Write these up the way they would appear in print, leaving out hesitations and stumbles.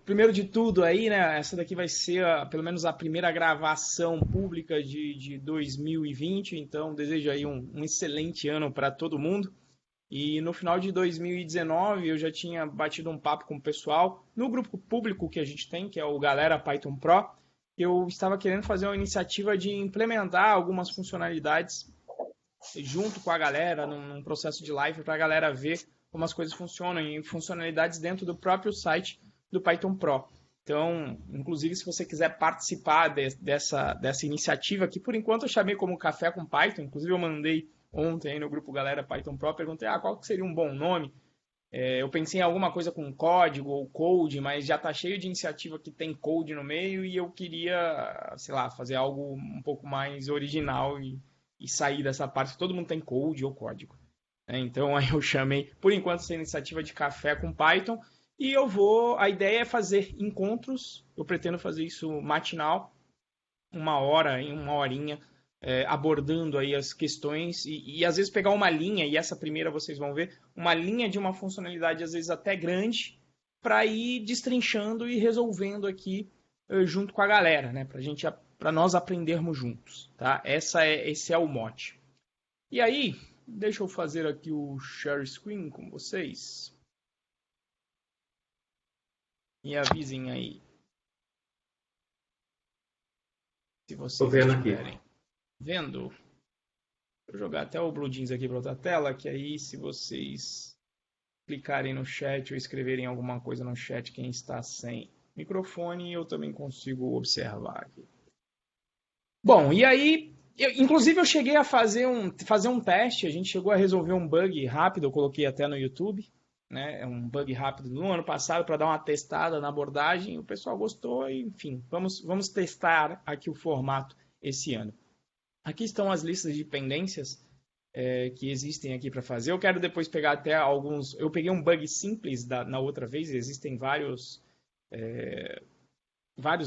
primeiro de tudo aí, né? Essa daqui vai ser pelo menos a primeira gravação pública de 2020, então desejo aí um excelente ano para todo mundo. E no final de 2019 eu já tinha batido um papo com o pessoal no grupo público que a gente tem, que é o Galera Python Pro. Eu estava querendo fazer uma iniciativa de implementar algumas funcionalidades junto com a galera, num processo de live, para a galera ver como as coisas funcionam e funcionalidades dentro do próprio site do Python Pro. Então, inclusive, se você quiser participar dessa iniciativa, que por enquanto eu chamei como Café com Python, inclusive eu mandei ontem aí no grupo Galera Python Pro, perguntei qual que seria um bom nome. Eu pensei em alguma coisa com código ou code, mas já está cheio de iniciativa que tem code no meio e eu queria, sei lá, fazer algo um pouco mais original e sair dessa parte que todo mundo tem code ou código. Então aí eu chamei, por enquanto, essa iniciativa de Café com Python e a ideia é fazer encontros, eu pretendo fazer isso matinal, uma hora, em uma horinha, abordando aí as questões e às vezes pegar uma linha, e essa primeira vocês vão ver, uma linha de uma funcionalidade às vezes até grande, para ir destrinchando e resolvendo aqui junto com a galera, né? Para nós aprendermos juntos, tá? Esse é o mote. E aí, deixa eu fazer aqui o share screen com vocês. Me avisem aí. Se vocês estiverem vendo. Vou jogar até o Blue Jeans aqui para outra tela, que aí se vocês clicarem no chat ou escreverem alguma coisa no chat, quem está sem microfone, eu também consigo observar aqui. Bom, e aí, inclusive eu cheguei a fazer um teste, a gente chegou a resolver um bug rápido, eu coloquei até no YouTube, né? É um bug rápido no ano passado para dar uma testada na abordagem, o pessoal gostou, e, enfim, vamos testar aqui o formato esse ano. Aqui estão as listas de pendências que existem aqui para fazer. Eu quero depois pegar até alguns. Eu peguei um bug simples na outra vez, existem vários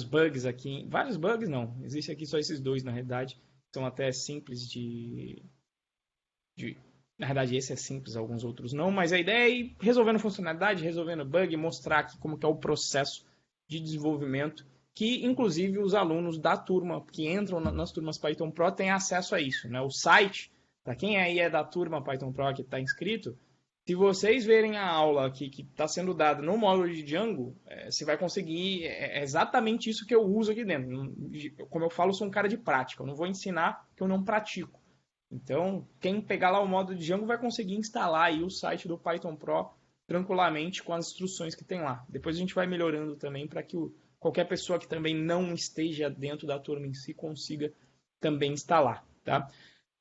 bugs aqui. Vários bugs não, existe aqui só esses dois na realidade. São até simples na verdade, esse é simples, alguns outros não, mas a ideia é ir resolvendo funcionalidade, resolvendo bug, mostrar aqui como que é o processo de desenvolvimento, que inclusive os alunos da turma que entram nas turmas Python Pro têm acesso a isso, né? O site, para quem aí é da turma Python Pro que está inscrito, se vocês verem a aula aqui que está sendo dada no módulo de Django, você vai conseguir, exatamente isso que eu uso aqui dentro. Como eu falo, eu sou um cara de prática, eu não vou ensinar que eu não pratico. Então, quem pegar lá o módulo de Django vai conseguir instalar aí o site do Python Pro tranquilamente com as instruções que tem lá. Depois a gente vai melhorando também para que qualquer pessoa que também não esteja dentro da turma em si consiga também instalar, tá?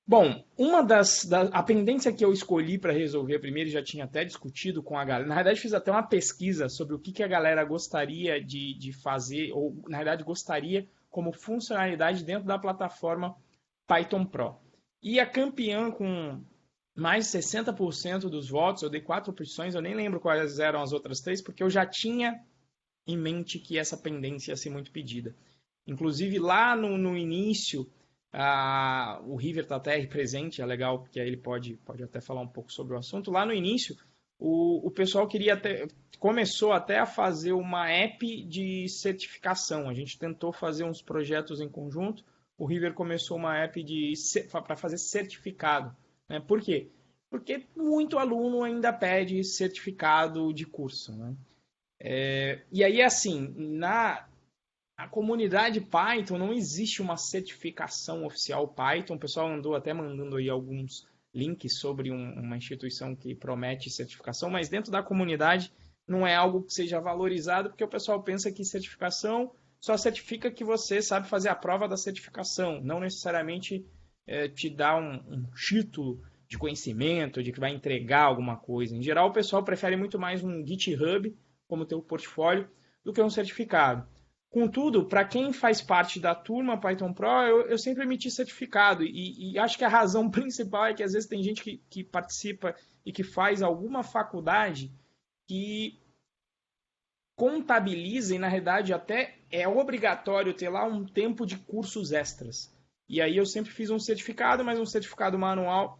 Bom, a pendência que eu escolhi para resolver primeiro, já tinha até discutido com a galera. Na verdade, fiz até uma pesquisa sobre o que a galera gostaria de fazer, ou na verdade gostaria como funcionalidade dentro da plataforma Python Pro. E a campeã com mais de 60% dos votos, eu dei 4 opções, eu nem lembro quais eram as outras 3, porque eu já tinha em mente que essa pendência ia ser muito pedida. Inclusive, lá no início, o River está até presente, é legal, porque aí ele pode até falar um pouco sobre o assunto. Lá no início, o pessoal começou até a fazer uma app de certificação. A gente tentou fazer uns projetos em conjunto. O River começou uma app para fazer certificado. Né? Por quê? Porque muito aluno ainda pede certificado de curso. Né? E aí, assim, na comunidade Python não existe uma certificação oficial Python. O pessoal andou até mandando aí alguns links sobre uma instituição que promete certificação, mas dentro da comunidade não é algo que seja valorizado, porque o pessoal pensa que certificação só certifica que você sabe fazer a prova da certificação, não necessariamente te dá um título de conhecimento, de que vai entregar alguma coisa. Em geral, o pessoal prefere muito mais um GitHub como teu portfólio do que um certificado. Contudo, para quem faz parte da turma Python Pro, eu sempre emiti certificado e acho que a razão principal é que às vezes tem gente que participa e que faz alguma faculdade que contabiliza e na realidade até é obrigatório ter lá um tempo de cursos extras. E aí eu sempre fiz um certificado, mas um certificado manual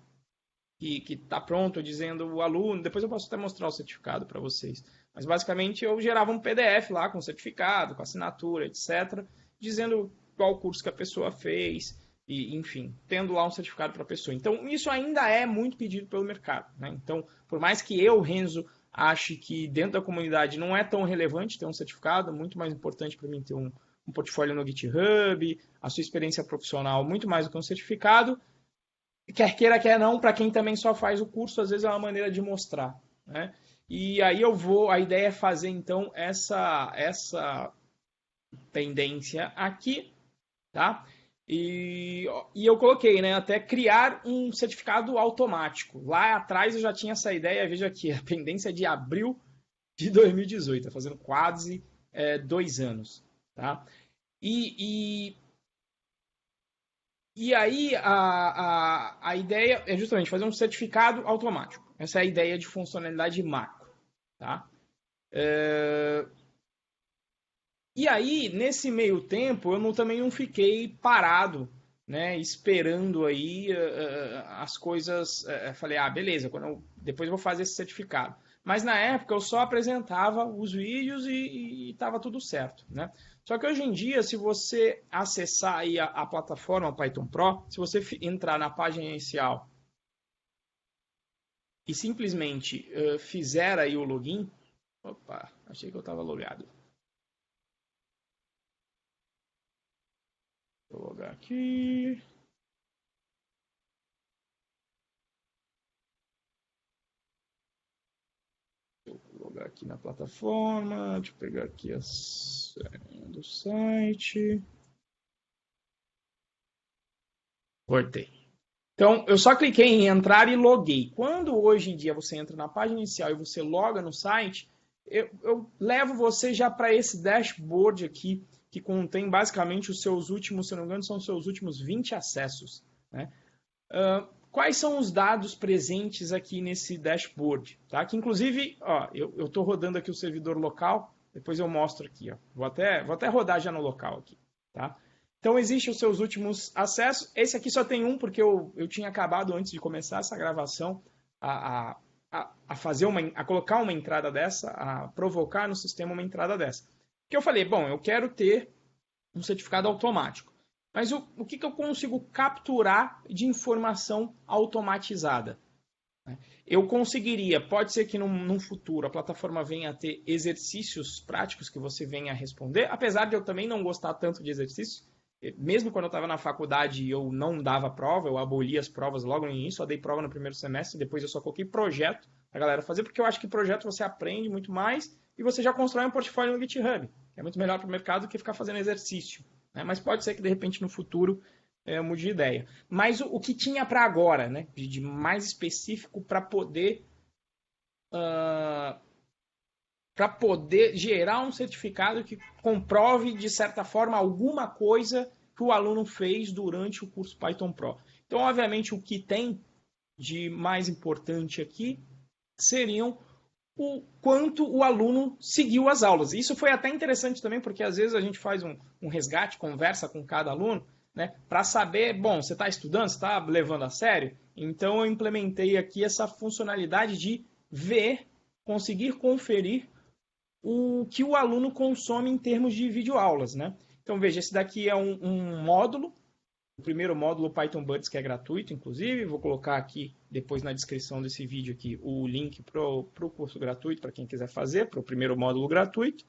que está pronto dizendo o aluno, depois eu posso até mostrar o certificado para vocês, Mas basicamente eu gerava um PDF lá com certificado, com assinatura, etc., dizendo qual curso que a pessoa fez, e, enfim, tendo lá um certificado para a pessoa. Então, isso ainda é muito pedido pelo mercado, né? Então, por mais que eu, Renzo, ache que dentro da comunidade não é tão relevante ter um certificado, muito mais importante para mim ter um portfólio no GitHub, a sua experiência profissional, muito mais do que um certificado, quer queira, quer não, para quem também só faz o curso, às vezes é uma maneira de mostrar, né? E aí a ideia é fazer então essa tendência aqui, tá? E eu coloquei, né, até criar um certificado automático. Lá atrás eu já tinha essa ideia, veja aqui, a pendência é de abril de 2018, tá fazendo quase 2 anos, tá? E aí a ideia é justamente fazer um certificado automático. Essa é a ideia de funcionalidade macro, tá? E aí, nesse meio tempo, também não fiquei parado, né, esperando aí as coisas. Falei, beleza, depois eu vou fazer esse certificado. Mas na época eu só apresentava os vídeos e estava tudo certo, né? Só que hoje em dia, se você acessar aí a plataforma Python Pro, se você entrar na página inicial e simplesmente fizer aí o login, opa, achei que eu estava logado. Vou logar aqui. Vou logar aqui na plataforma. Deixa eu pegar aqui a senha do site. Cortei. Então, eu só cliquei em entrar e loguei. Quando hoje em dia você entra na página inicial e você loga no site, eu levo você já para esse dashboard aqui, que contém basicamente os seus últimos, se não me engano, são os seus últimos 20 acessos, né? Quais são os dados presentes aqui nesse dashboard? Tá? Que inclusive, ó, eu estou rodando aqui o servidor local, depois eu mostro aqui. Ó. Vou até rodar já no local aqui. Tá? Então, existem os seus últimos acessos. Esse aqui só tem um, porque eu tinha acabado antes de começar essa gravação a colocar uma entrada dessa, a provocar no sistema uma entrada dessa. Que eu falei, bom, eu quero ter um certificado automático. Mas o que eu consigo capturar de informação automatizada? Eu conseguiria, pode ser que num futuro a plataforma venha a ter exercícios práticos que você venha a responder, apesar de eu também não gostar tanto de exercícios. Mesmo quando eu estava na faculdade eu não dava prova, eu aboli as provas logo no início, só dei prova no primeiro semestre, depois eu só coloquei projeto para a galera fazer, porque eu acho que projeto você aprende muito mais e você já constrói um portfólio no GitHub, que é muito melhor para o mercado do que ficar fazendo exercício. Né? Mas pode ser que de repente no futuro eu mude de ideia. Mas o que tinha para agora, né, de mais específico para poder gerar um certificado que comprove, de certa forma, alguma coisa que o aluno fez durante o curso Python Pro. Então, obviamente, o que tem de mais importante aqui seriam o quanto o aluno seguiu as aulas. Isso foi até interessante também, porque às vezes a gente faz um resgate, conversa com cada aluno, né, para saber, bom, você está estudando, você está levando a sério? Então eu implementei aqui essa funcionalidade de ver, conseguir conferir o que o aluno consome em termos de videoaulas, né? Então veja, esse daqui é um módulo, o primeiro módulo Python Buds, que é gratuito, inclusive, vou colocar aqui depois na descrição desse vídeo aqui o link para o curso gratuito, para quem quiser fazer, para o primeiro módulo gratuito.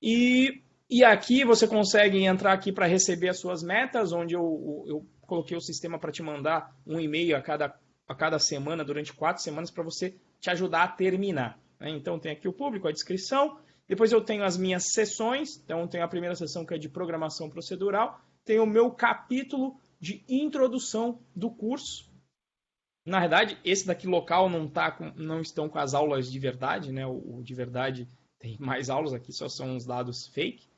E aqui você consegue entrar aqui para receber as suas metas, onde eu coloquei o sistema para te mandar um e-mail a cada semana, durante 4 semanas, para você te ajudar a terminar. Né? Então tem aqui o público, a descrição, depois eu tenho as minhas sessões, então tenho a primeira sessão que é de programação procedural, tenho o meu capítulo de introdução do curso. Na verdade, esse daqui local não estão com as aulas de verdade, né? O de verdade tem mais aulas, aqui só são os dados fake.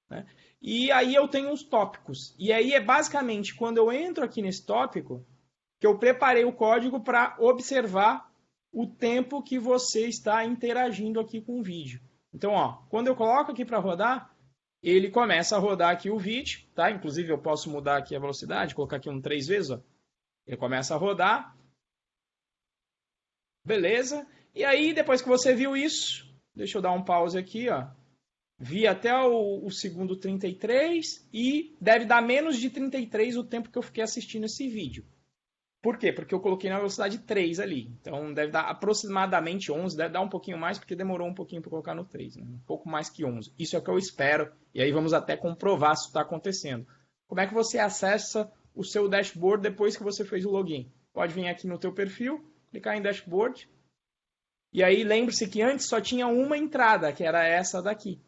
Né? E aí eu tenho uns tópicos. E aí é basicamente quando eu entro aqui nesse tópico que eu preparei o código para observar o tempo que você está interagindo aqui com o vídeo. Então, ó, quando eu coloco aqui para rodar, ele começa a rodar aqui o vídeo, tá? Inclusive eu posso mudar aqui a velocidade, colocar aqui 3 vezes, ó. Ele começa a rodar. Beleza? E aí, depois que você viu isso, Deixa eu dar um pause aqui, ó. Vi até o segundo 33 e deve dar menos de 33 o tempo que eu fiquei assistindo esse vídeo. Por quê? Porque eu coloquei na velocidade 3 ali. Então deve dar aproximadamente 11, deve dar um pouquinho mais, porque demorou um pouquinho para colocar no 3. Né? Um pouco mais que 11. Isso é o que eu espero. E aí vamos até comprovar se isso está acontecendo. Como é que você acessa o seu dashboard depois que você fez o login? Pode vir aqui no teu perfil, clicar em dashboard. E aí lembre-se que antes só tinha uma entrada, que era essa daqui.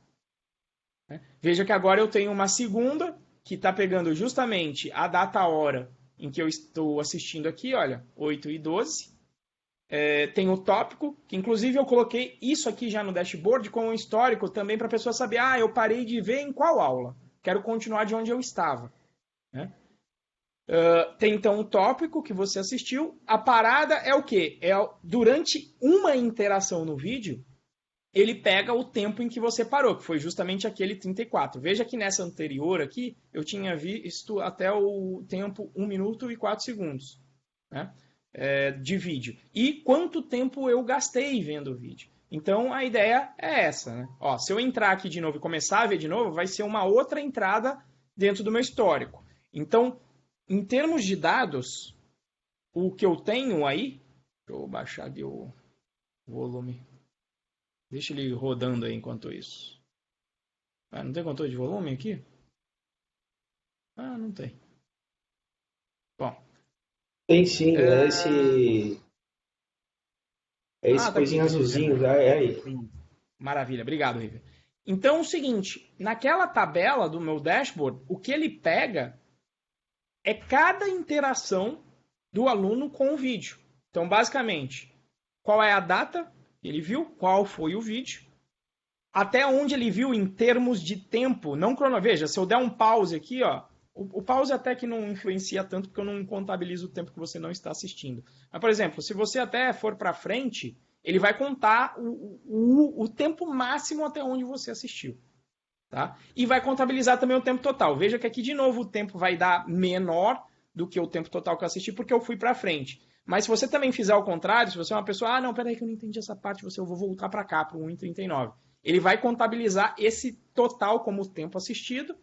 Veja que agora eu tenho uma segunda, que está pegando justamente a data-hora em que eu estou assistindo aqui, olha, 8:12. Tem o tópico, que inclusive eu coloquei isso aqui já no dashboard como um histórico também para a pessoa saber, eu parei de ver em qual aula, quero continuar de onde eu estava. Né? Tem então o tópico que você assistiu, a parada é o quê? Durante uma interação no vídeo, ele pega o tempo em que você parou, que foi justamente aquele 34. Veja que nessa anterior aqui, eu tinha visto até o tempo 1 minuto e 4 segundos, né, de vídeo. E quanto tempo eu gastei vendo o vídeo. Então, a ideia é essa. Né? Ó, se eu entrar aqui de novo e começar a ver de novo, vai ser uma outra entrada dentro do meu histórico. Então, em termos de dados, o que eu tenho aí... Deixa eu baixar aqui o volume... Deixa ele rodando aí enquanto isso. Não tem controle de volume aqui? Não tem. Bom. Tem sim, é esse tá coisinho aqui, azulzinho, é aí. Maravilha, obrigado, River. Então é o seguinte, naquela tabela do meu dashboard, o que ele pega é cada interação do aluno com o vídeo. Então, basicamente, qual é a data que ele viu, qual foi o vídeo, até onde ele viu em termos de tempo, não Veja, se eu der um pause aqui, ó, o pause até que não influencia tanto, porque eu não contabilizo o tempo que você não está assistindo. Mas, por exemplo, se você até for para frente, ele vai contar o tempo máximo até onde você assistiu. Tá? E vai contabilizar também o tempo total. Veja que aqui, de novo, o tempo vai dar menor do que o tempo total que eu assisti, porque eu fui para frente. Mas se você também fizer o contrário, se você é uma pessoa, não, peraí que eu não entendi essa parte, eu vou voltar para cá, para o 1:39. Ele vai contabilizar esse total como tempo assistido,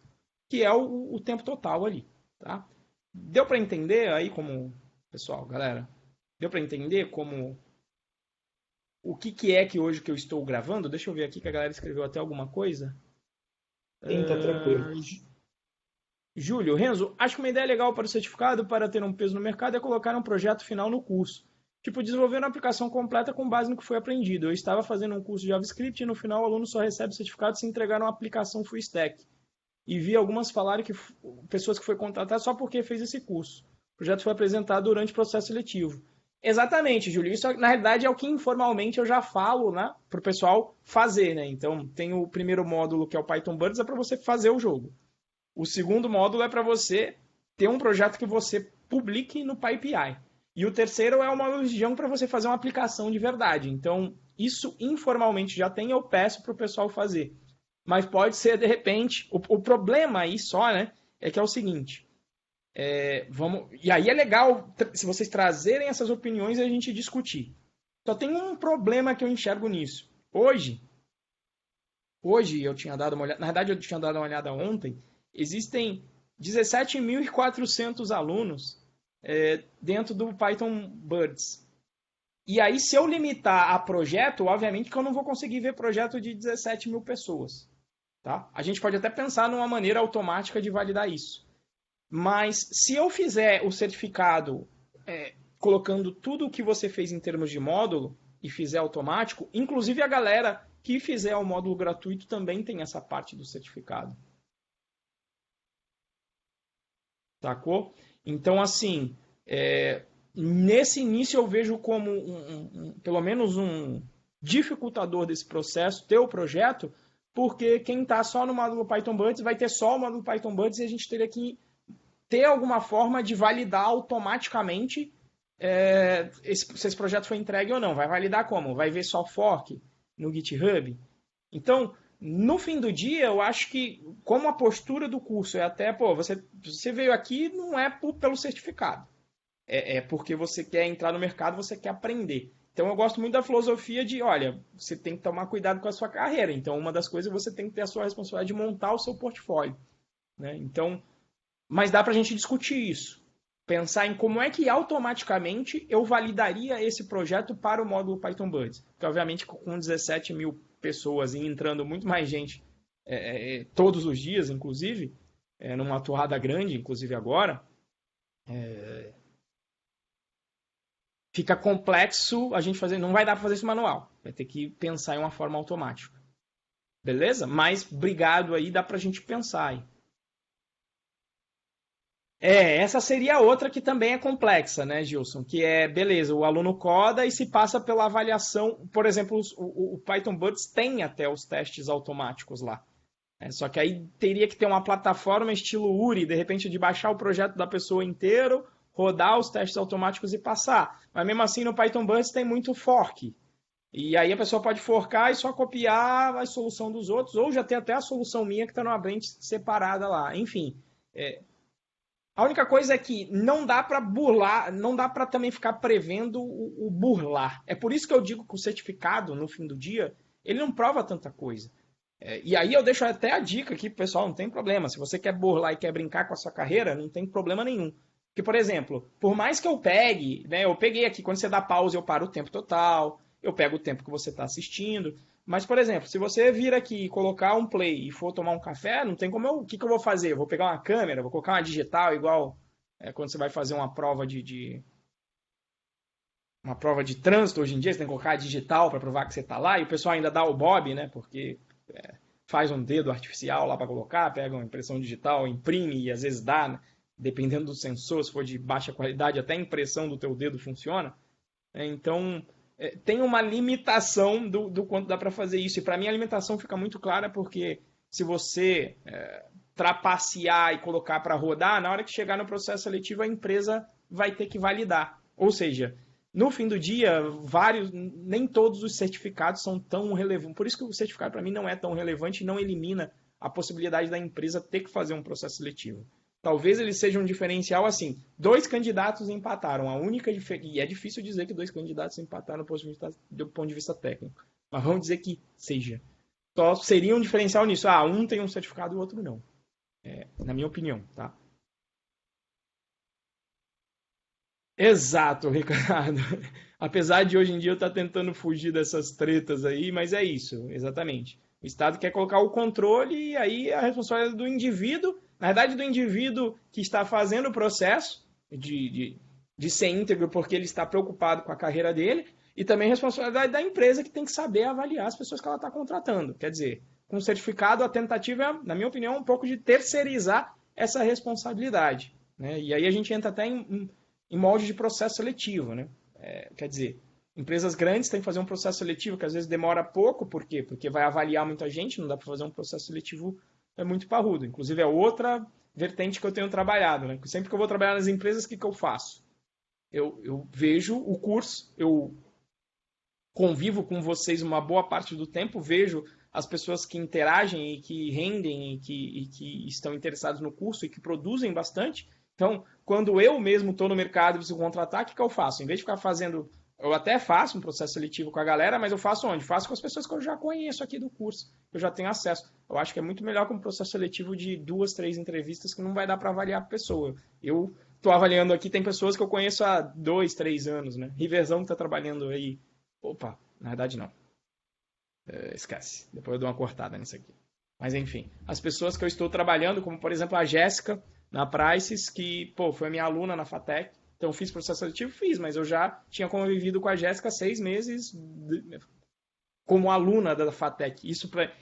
que é o tempo total ali. Tá? Deu para entender aí como... Pessoal, galera, deu para entender como... O que é que hoje que eu estou gravando? Deixa eu ver aqui que a galera escreveu até alguma coisa. Sim, tá tranquilo. Júlio, Renzo, acho que uma ideia legal para o certificado para ter um peso no mercado é colocar um projeto final no curso. Tipo, desenvolver uma aplicação completa com base no que foi aprendido. Eu estava fazendo um curso de JavaScript e no final o aluno só recebe o certificado se entregar uma aplicação full stack. E vi algumas falarem que pessoas que foi contratadas só porque fez esse curso. O projeto foi apresentado durante o processo seletivo. Exatamente, Júlio. Isso, na realidade, é o que informalmente eu já falo, né, para o pessoal fazer. Né? Então, tem o primeiro módulo, que é o Python Birds, é para você fazer o jogo. O segundo módulo é para você ter um projeto que você publique no PyPI. E o terceiro é o módulo de Django para você fazer uma aplicação de verdade. Então, isso informalmente já tem, eu peço para o pessoal fazer. Mas pode ser, de repente... O problema aí só, né, é que é o seguinte... E aí é legal se vocês trazerem essas opiniões e a gente discutir. Só tem um problema que eu enxergo nisso. Hoje eu tinha dado uma olhada... Na verdade, eu tinha dado uma olhada ontem. Existem 17.400 alunos dentro do Python Birds. E aí, se eu limitar a projeto, obviamente que eu não vou conseguir ver projeto de 17 mil pessoas. Tá? A gente pode até pensar numa maneira automática de validar isso. Mas se eu fizer o certificado colocando tudo o que você fez em termos de módulo e fizer automático, inclusive a galera que fizer o módulo gratuito também tem essa parte do certificado. Sacou? Então, assim, nesse início eu vejo como pelo menos um dificultador desse processo, ter o projeto, porque quem está só no módulo Python Birds vai ter só o módulo Python Birds e a gente teria que ter alguma forma de validar automaticamente se esse projeto foi entregue ou não. Vai validar como? Vai ver só fork no GitHub? Então, no fim do dia, eu acho que, como a postura do curso é até, você veio aqui não é pelo certificado. É porque você quer entrar no mercado, você quer aprender. Então eu gosto muito da filosofia de, olha, você tem que tomar cuidado com a sua carreira. Então uma das coisas você tem que ter a sua responsabilidade de montar o seu portfólio, né? Então, mas dá para a gente discutir isso. Pensar em como é que automaticamente eu validaria esse projeto para o módulo Python Buds. Porque, obviamente, com 17 mil pessoas e entrando muito mais gente todos os dias, inclusive, numa toada grande, inclusive agora, fica complexo a gente fazer. Não vai dar para fazer isso manual. Vai ter que pensar em uma forma automática. Beleza? Mas obrigado aí, dá para a gente pensar aí. Essa seria outra que também é complexa, né, Gilson? Que é, beleza, o aluno coda e se passa pela avaliação. Por exemplo, o Python Buds tem até os testes automáticos lá. Só que aí teria que ter uma plataforma estilo URI, de repente, de baixar o projeto da pessoa inteiro, rodar os testes automáticos e passar. Mas mesmo assim, no Python Buds tem muito fork. E aí a pessoa pode forcar e só copiar a solução dos outros, ou já tem até a solução minha que está numa branch separada lá. Enfim, a única coisa é que não dá para burlar, não dá para também ficar prevendo o burlar. É por isso que eu digo que o certificado, no fim do dia, ele não prova tanta coisa. E aí eu deixo até a dica aqui, pessoal, não tem problema. Se você quer burlar e quer brincar com a sua carreira, não tem problema nenhum. Porque, por exemplo, por mais que eu pegue, né, eu peguei aqui, quando você dá pausa, eu paro o tempo total, eu pego o tempo que você está assistindo. Mas, por exemplo, se você vir aqui e colocar um play e for tomar um café, não tem como o que eu vou fazer? Eu vou pegar uma câmera, vou colocar uma digital, igual quando você vai fazer uma prova uma prova de trânsito hoje em dia, você tem que colocar a digital para provar que você está lá, e o pessoal ainda dá o bob, né? Porque faz um dedo artificial lá para colocar, pega uma impressão digital, imprime e às vezes dá, né? Dependendo do sensor, se for de baixa qualidade, até a impressão do teu dedo funciona. Então, tem uma limitação do quanto dá para fazer isso. E para mim a limitação fica muito clara porque se você trapacear e colocar para rodar, na hora que chegar no processo seletivo a empresa vai ter que validar. Ou seja, no fim do dia, nem todos os certificados são tão relevantes. Por isso que o certificado para mim não é tão relevante e não elimina a possibilidade da empresa ter que fazer um processo seletivo. Talvez ele seja um diferencial assim. 2 candidatos empataram. A única e é difícil dizer que 2 candidatos empataram do ponto de vista técnico. Mas vamos dizer que seja. Só seria um diferencial nisso. Um tem um certificado e o outro não. Na minha opinião, tá? Exato, Ricardo. Apesar de hoje em dia eu estar tentando fugir dessas tretas aí, mas é isso, exatamente. O Estado quer colocar o controle e aí a responsabilidade do indivíduo, na verdade do indivíduo que está fazendo o processo de ser íntegro porque ele está preocupado com a carreira dele, e também a responsabilidade da empresa que tem que saber avaliar as pessoas que ela está contratando. Quer dizer, com o certificado a tentativa é, na minha opinião, um pouco de terceirizar essa responsabilidade, né? E aí a gente entra até em molde de processo seletivo, né? Quer dizer, empresas grandes têm que fazer um processo seletivo que às vezes demora pouco, por quê? Porque vai avaliar muita gente, não dá para fazer um processo seletivo muito parrudo. Inclusive é outra vertente que eu tenho trabalhado, né? Sempre que eu vou trabalhar nas empresas, o que eu faço? Eu vejo o curso, eu convivo com vocês uma boa parte do tempo, vejo as pessoas que interagem e que rendem e que estão interessados no curso e que produzem bastante. Então, quando eu mesmo estou no mercado e preciso contratar, o que eu faço? Em vez de ficar fazendo... Eu até faço um processo seletivo com a galera, mas eu faço onde? Faço com as pessoas que eu já conheço aqui do curso, que eu já tenho acesso. Eu acho que é muito melhor que um processo seletivo de 2, 3 entrevistas que não vai dar para avaliar a pessoa. Eu estou avaliando aqui, tem pessoas que eu conheço há 2, 3 anos, né? Riverzão que está trabalhando aí. Opa, na verdade não. Esquece. Depois eu dou uma cortada nisso aqui. Mas enfim, as pessoas que eu estou trabalhando, como por exemplo a Jéssica, na Prices, que foi minha aluna na FATEC. Então, fiz processo seletivo? Fiz, mas eu já tinha convivido com a Jéssica 6 meses como aluna da FATEC.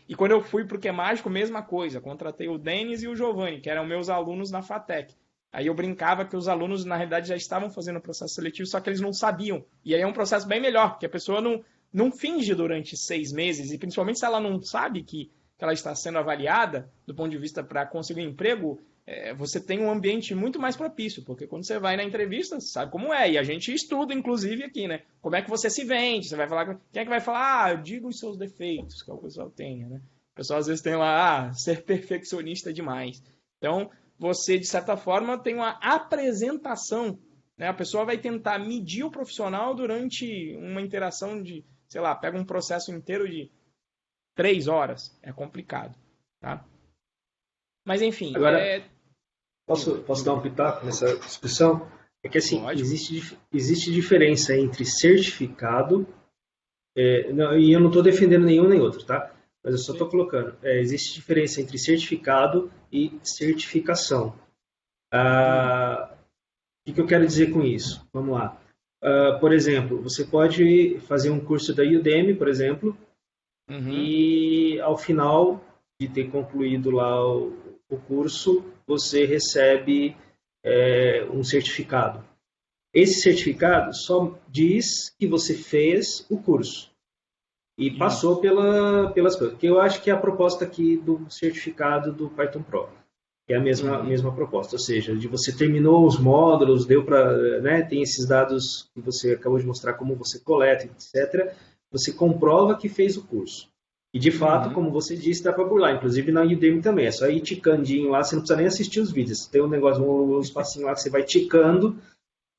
E quando eu fui para o Que é Mágico, mesma coisa. Contratei o Denis e o Giovanni, que eram meus alunos na FATEC. Aí eu brincava que os alunos, na realidade, já estavam fazendo o processo seletivo, só que eles não sabiam. E aí é um processo bem melhor, porque a pessoa não finge durante 6 meses, e principalmente se ela não sabe que ela está sendo avaliada, do ponto de vista para conseguir um emprego, você tem um ambiente muito mais propício, porque quando você vai na entrevista, você sabe como é, e a gente estuda, inclusive, aqui, né? Como é que você se vende, você vai falar, quem é que vai falar, diga os seus defeitos, que é o pessoal tem, né? O pessoal às vezes tem lá, ser perfeccionista demais. Então, você, de certa forma, tem uma apresentação né? A pessoa vai tentar medir o profissional durante uma interação de, sei lá, pega um processo inteiro de 3 horas. É complicado, tá? Mas, enfim, Agora, posso dar um pitaco nessa discussão? É que assim, lógico. existe diferença entre certificado, e eu não estou defendendo nenhum nem outro, tá? Mas eu só estou colocando. Existe diferença entre certificado e certificação. O que eu quero dizer com isso? Vamos lá. Por exemplo, você pode fazer um curso da Udemy, por exemplo, e ao final de ter concluído lá o curso, você recebe um certificado. Esse certificado só diz que você fez o curso e passou pelas coisas. Que eu acho que é a proposta aqui do certificado do Python Pro. É a mesma proposta, ou seja, de você terminou os módulos, deu para, né, tem esses dados que você acabou de mostrar como você coleta, etc. Você comprova que fez o curso. E de fato, como você disse, dá para burlar. Inclusive na Udemy também, é só ir ticandinho lá, você não precisa nem assistir os vídeos. Tem um negócio, um espacinho lá que você vai ticando,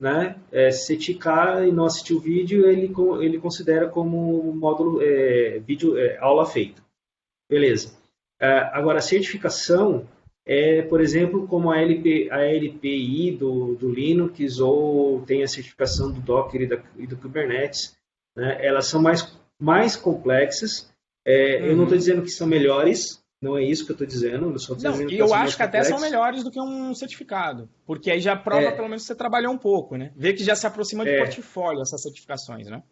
né? Se você ticar e não assistir o vídeo, ele considera como módulo, vídeo, aula feita. Beleza. Agora, a certificação por exemplo, como a LPI do Linux ou tem a certificação do Docker e do Kubernetes, né? Elas são mais complexas. Eu não estou dizendo que são melhores, não é isso que eu estou dizendo. Eu só estou dizendo que eu são acho mais que até complexas. são melhores do que um certificado, porque aí já prova pelo menos que você trabalhou um pouco, né? Vê que já se aproxima de portfólio essas certificações, né?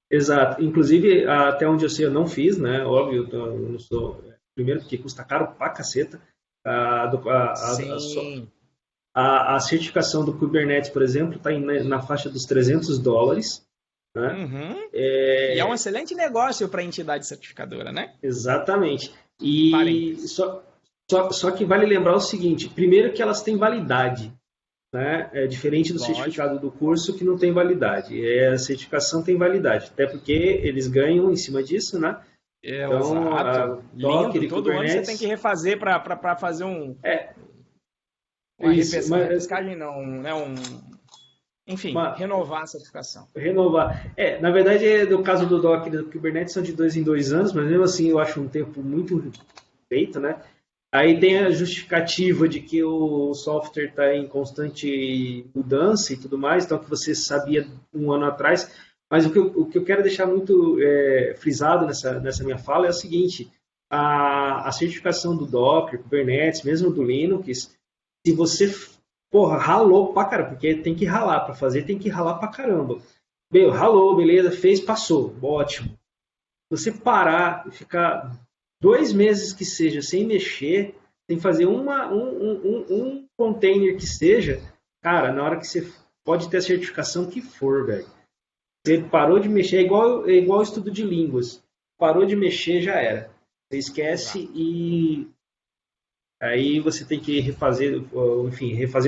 Exato. Inclusive, até onde eu sei, eu não fiz, né? Óbvio, eu não sou... Primeiro, porque custa caro pra caceta. Sim. A certificação do Kubernetes, por exemplo, está na faixa dos $300. Né? E é um excelente negócio para a entidade certificadora, né? Exatamente. E só que vale lembrar o seguinte: primeiro, que elas têm validade. Né? É diferente do certificado do curso, que não tem validade. A certificação tem validade, até porque eles ganham em cima disso, né? Então, exato. Docker Lindo. e Todo Kubernetes, ano você tem que refazer para fazer uma repescagem, não, né? Enfim, renovar a certificação. Renovar. Na verdade, no caso do Docker e do Kubernetes, são de 2 em 2 anos, mas mesmo assim eu acho um tempo muito feito, né? Aí tem a justificativa de que o software está em constante mudança e tudo mais, então que você sabia um ano atrás. Mas o que eu quero deixar muito frisado nessa minha fala é o seguinte: a certificação do Docker, Kubernetes, mesmo do Linux, se você ralou pra caramba, porque tem que ralar para fazer, tem que ralar pra caramba. Ralou, beleza, fez, passou, ótimo. Você parar e ficar 2 meses que seja sem mexer, sem fazer um container que seja, cara, na hora que você pode ter a certificação que for, velho. Você parou de mexer, é igual estudo de línguas. Parou de mexer, já era. Você esquece e aí você tem que refazer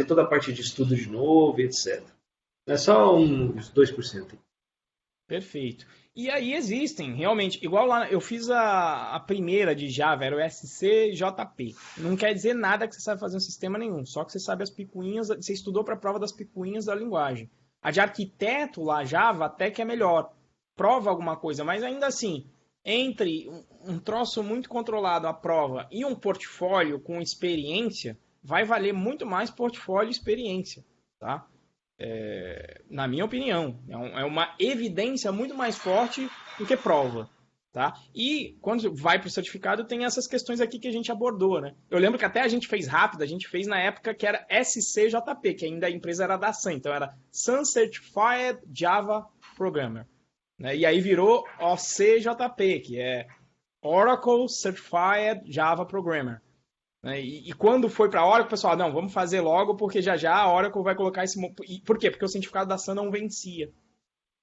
toda a parte de estudo de novo, etc. É só uns 2%. Perfeito. E aí existem, realmente, igual lá, eu fiz a primeira de Java, era o SCJP. Não quer dizer nada que você sabe fazer um sistema nenhum, só que você sabe as picuinhas, você estudou para a prova das picuinhas da linguagem. A de arquiteto lá, Java, até que é melhor. Prova alguma coisa, mas ainda assim, entre um troço muito controlado, a prova, e um portfólio com experiência, vai valer muito mais portfólio e experiência, tá? Na minha opinião, é uma evidência muito mais forte do que prova. Tá? E quando vai para o certificado, tem essas questões aqui que a gente abordou. Né? Eu lembro que até a gente fez rápido, a gente fez na época que era SCJP, que ainda a empresa era da Sun, então era Sun Certified Java Programmer. Né? E aí virou OCJP, que é Oracle Certified Java Programmer. Né? E quando foi para a Oracle, o pessoal, não, vamos fazer logo, porque já a Oracle vai colocar esse... Por quê? Porque o certificado da Sun não vencia.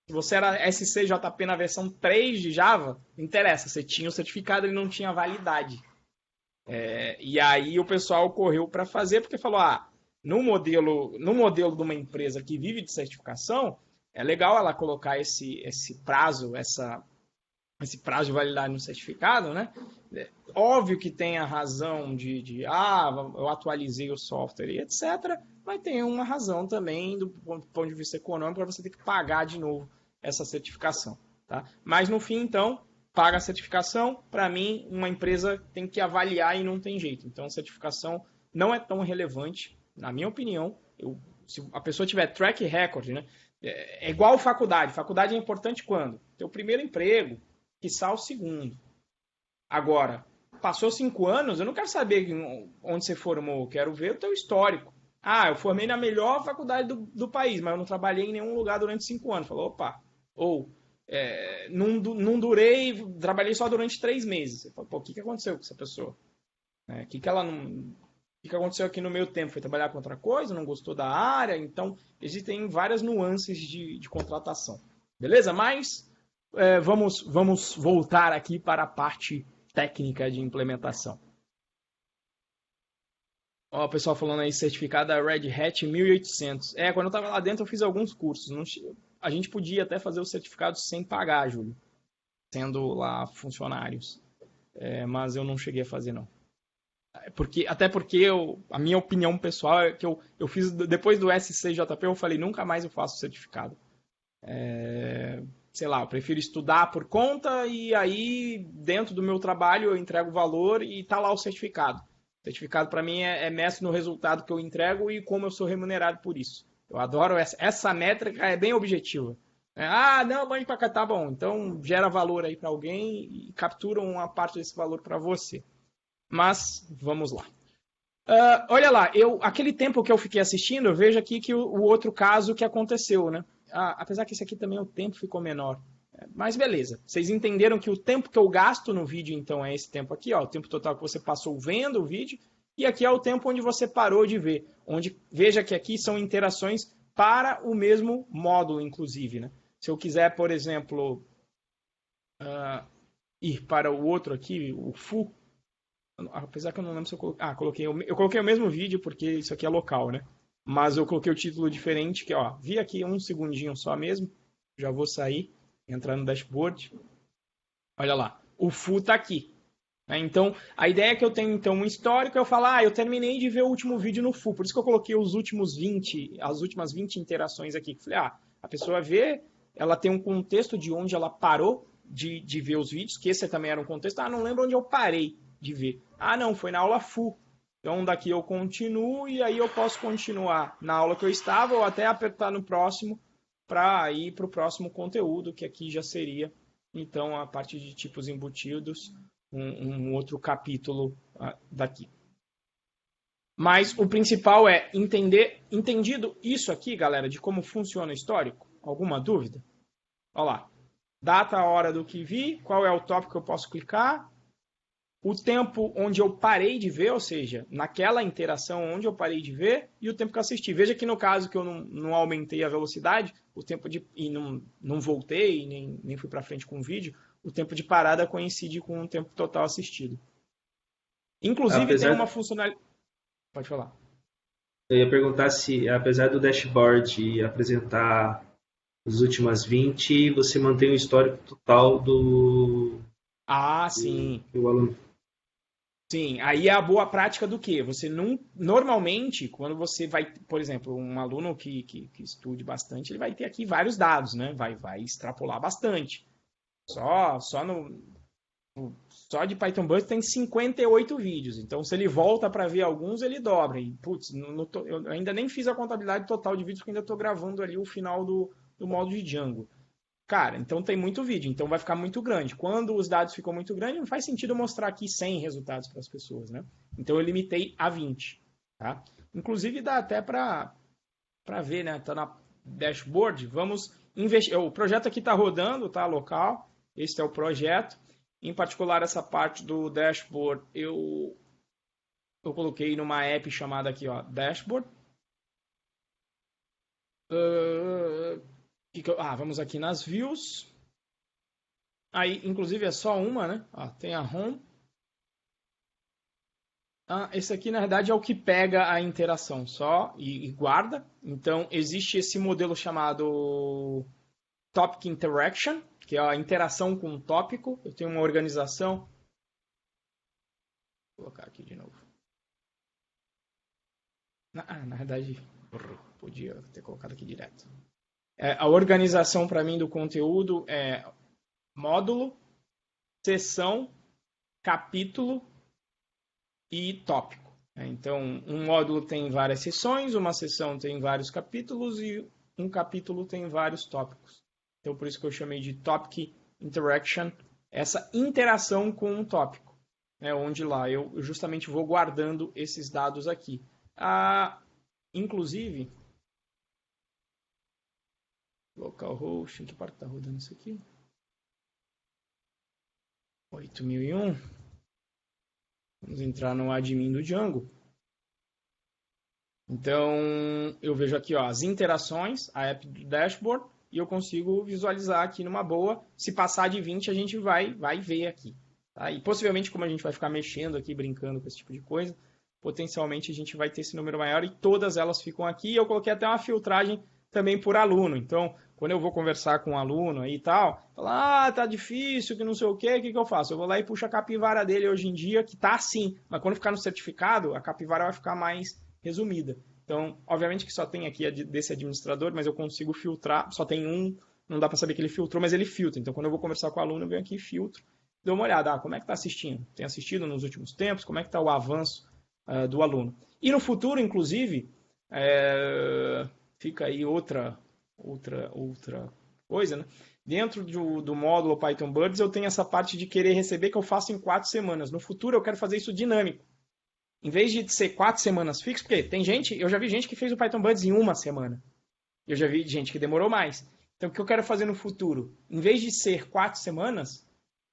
Se você era SCJP na versão 3 de Java, não interessa, você tinha o certificado, ele não tinha validade. E aí o pessoal correu para fazer, porque falou, no modelo de uma empresa que vive de certificação, é legal ela colocar esse prazo, esse prazo de validade no certificado, né? Óbvio que tem a razão eu atualizei o software e etc., mas tem uma razão também do ponto de vista econômico para você ter que pagar de novo essa certificação, tá? Mas no fim, então, paga a certificação. Para mim, uma empresa tem que avaliar e não tem jeito. Então, a certificação não é tão relevante, na minha opinião. Se a pessoa tiver track record, né? É igual faculdade. Faculdade é importante quando? Teu primeiro emprego, quiçá o segundo. Agora, passou 5 anos, eu não quero saber onde você formou, eu quero ver o teu histórico. Ah, eu formei na melhor faculdade do país, mas eu não trabalhei em nenhum lugar durante 5 anos. Falou, opa, não durei, trabalhei só durante 3 meses. Você fala, pô, o que aconteceu com essa pessoa? O que aconteceu aqui no meio tempo? Foi trabalhar com outra coisa? Não gostou da área? Então, existem várias nuances de contratação. Beleza? Mas vamos voltar aqui para a parte técnica de implementação. Ó, o pessoal falando aí, certificado da Red Hat 1800. Quando eu estava lá dentro eu fiz alguns cursos. A gente podia até fazer o certificado sem pagar, Júlio, sendo lá funcionários. Mas eu não cheguei a fazer, não. Até porque a minha opinião pessoal é que eu fiz, depois do SCJP, eu falei, nunca mais eu faço certificado. Sei lá, eu prefiro estudar por conta e aí, dentro do meu trabalho, eu entrego o valor e tá lá o certificado. O certificado, para mim, é mestre no resultado que eu entrego e como eu sou remunerado por isso. Eu adoro essa métrica, é bem objetiva. Não, mande para cá, tá bom. Então, gera valor aí para alguém e captura uma parte desse valor para você. Mas, vamos lá. Olha lá, aquele tempo que eu fiquei assistindo, eu vejo aqui que o outro caso que aconteceu, né? Apesar que esse aqui também o tempo ficou menor. Mas beleza. Vocês entenderam que o tempo que eu gasto no vídeo, então, é esse tempo aqui, ó, o tempo total que você passou vendo o vídeo. E aqui é o tempo onde você parou de ver. Veja que aqui são interações para o mesmo módulo, inclusive, né? Se eu quiser, por exemplo, ir para o outro aqui, o full, apesar que eu não lembro se eu coloquei. Eu coloquei o mesmo vídeo porque isso aqui é local, né? Mas eu coloquei o título diferente, que ó, vi aqui um segundinho só mesmo. Já vou sair, entrar no dashboard. Olha lá, o full tá aqui. Então, a ideia é que eu tenho então um histórico, eu falo, eu terminei de ver o último vídeo no full. Por isso que eu coloquei as últimas 20 interações aqui. Falei, a pessoa vê, ela tem um contexto de onde ela parou de ver os vídeos, que esse também era um contexto. Não lembro onde eu parei de ver. Não, foi na aula full. Então daqui eu continuo e aí eu posso continuar na aula que eu estava ou até apertar no próximo para ir para o próximo conteúdo, que aqui já seria então a parte de tipos embutidos, um outro capítulo daqui. Mas o principal é entendido isso aqui, galera, de como funciona o histórico? Alguma dúvida? Olha lá. Data, hora do que vi, qual é o tópico que eu posso clicar, o tempo onde eu parei de ver, ou seja, naquela interação onde eu parei de ver, e o tempo que eu assisti. Veja que no caso que eu não aumentei a velocidade, o tempo e não voltei, nem fui para frente com o vídeo, o tempo de parada coincide com o tempo total assistido. Inclusive tem uma funcionalidade... Pode falar. Eu ia perguntar se, apesar do dashboard apresentar as últimas 20, você mantém o histórico total do... sim. Do aluno. Sim, aí é a boa prática do quê? Você normalmente, quando você vai, por exemplo, um aluno que estude bastante, ele vai ter aqui vários dados, né? Vai extrapolar bastante. Só de Python Burst tem 58 vídeos. Então, se ele volta para ver alguns, ele dobra. E, eu ainda nem fiz a contabilidade total de vídeos, porque ainda estou gravando ali o final do módulo de Django. Cara, então tem muito vídeo, então vai ficar muito grande. Quando os dados ficam muito grandes, não faz sentido eu mostrar aqui 100 resultados para as pessoas, né? Então eu limitei a 20, tá? Inclusive dá até para ver, né? Tá na dashboard. Vamos investir. O projeto aqui está rodando, tá? Local. Este é o projeto. Em particular, essa parte do dashboard eu coloquei numa app chamada aqui, ó, Dashboard. Vamos aqui nas views. Aí, inclusive, é só uma, né? Tem a home. Esse aqui, na verdade, é o que pega a interação só e guarda. Então, existe esse modelo chamado Topic Interaction, que é a interação com o tópico. Eu tenho uma organização. Vou colocar aqui de novo. Na verdade, podia ter colocado aqui direto. A organização para mim do conteúdo é módulo, seção, capítulo e tópico. Então, um módulo tem várias seções, uma seção tem vários capítulos e um capítulo tem vários tópicos. Então, por isso que eu chamei de Topic Interaction, essa interação com um tópico, onde lá eu justamente vou guardando esses dados aqui. Inclusive, localhost, em que parte está rodando isso aqui? 8001. Vamos entrar no admin do Django. Então, eu vejo aqui as interações, a app do dashboard, e eu consigo visualizar aqui numa boa. Se passar de 20, a gente vai ver aqui. Tá? E possivelmente, como a gente vai ficar mexendo aqui, brincando com esse tipo de coisa, potencialmente a gente vai ter esse número maior e todas elas ficam aqui. E eu coloquei até uma filtragem também por aluno. Então, quando eu vou conversar com um aluno aí e tal, fala, tá difícil, que não sei o quê, o que eu faço? Eu vou lá e puxo a capivara dele hoje em dia, que tá assim. Mas quando ficar no certificado, a capivara vai ficar mais resumida. Então, obviamente que só tem aqui desse administrador, mas eu consigo filtrar. Só tem um, não dá para saber que ele filtrou, mas ele filtra. Então, quando eu vou conversar com o aluno, eu venho aqui e filtro. Dou uma olhada, como é que está assistindo? Tem assistido nos últimos tempos? Como é que está o avanço do aluno? E no futuro, inclusive, fica aí outra coisa, né? Dentro do módulo Python Birds, eu tenho essa parte de querer receber que eu faço em 4 semanas. No futuro, eu quero fazer isso dinâmico. Em vez de ser 4 semanas fixo, porque eu já vi gente que fez o Python Birds em 1 semana. Eu já vi gente que demorou mais. Então, o que eu quero fazer no futuro? Em vez de ser 4 semanas,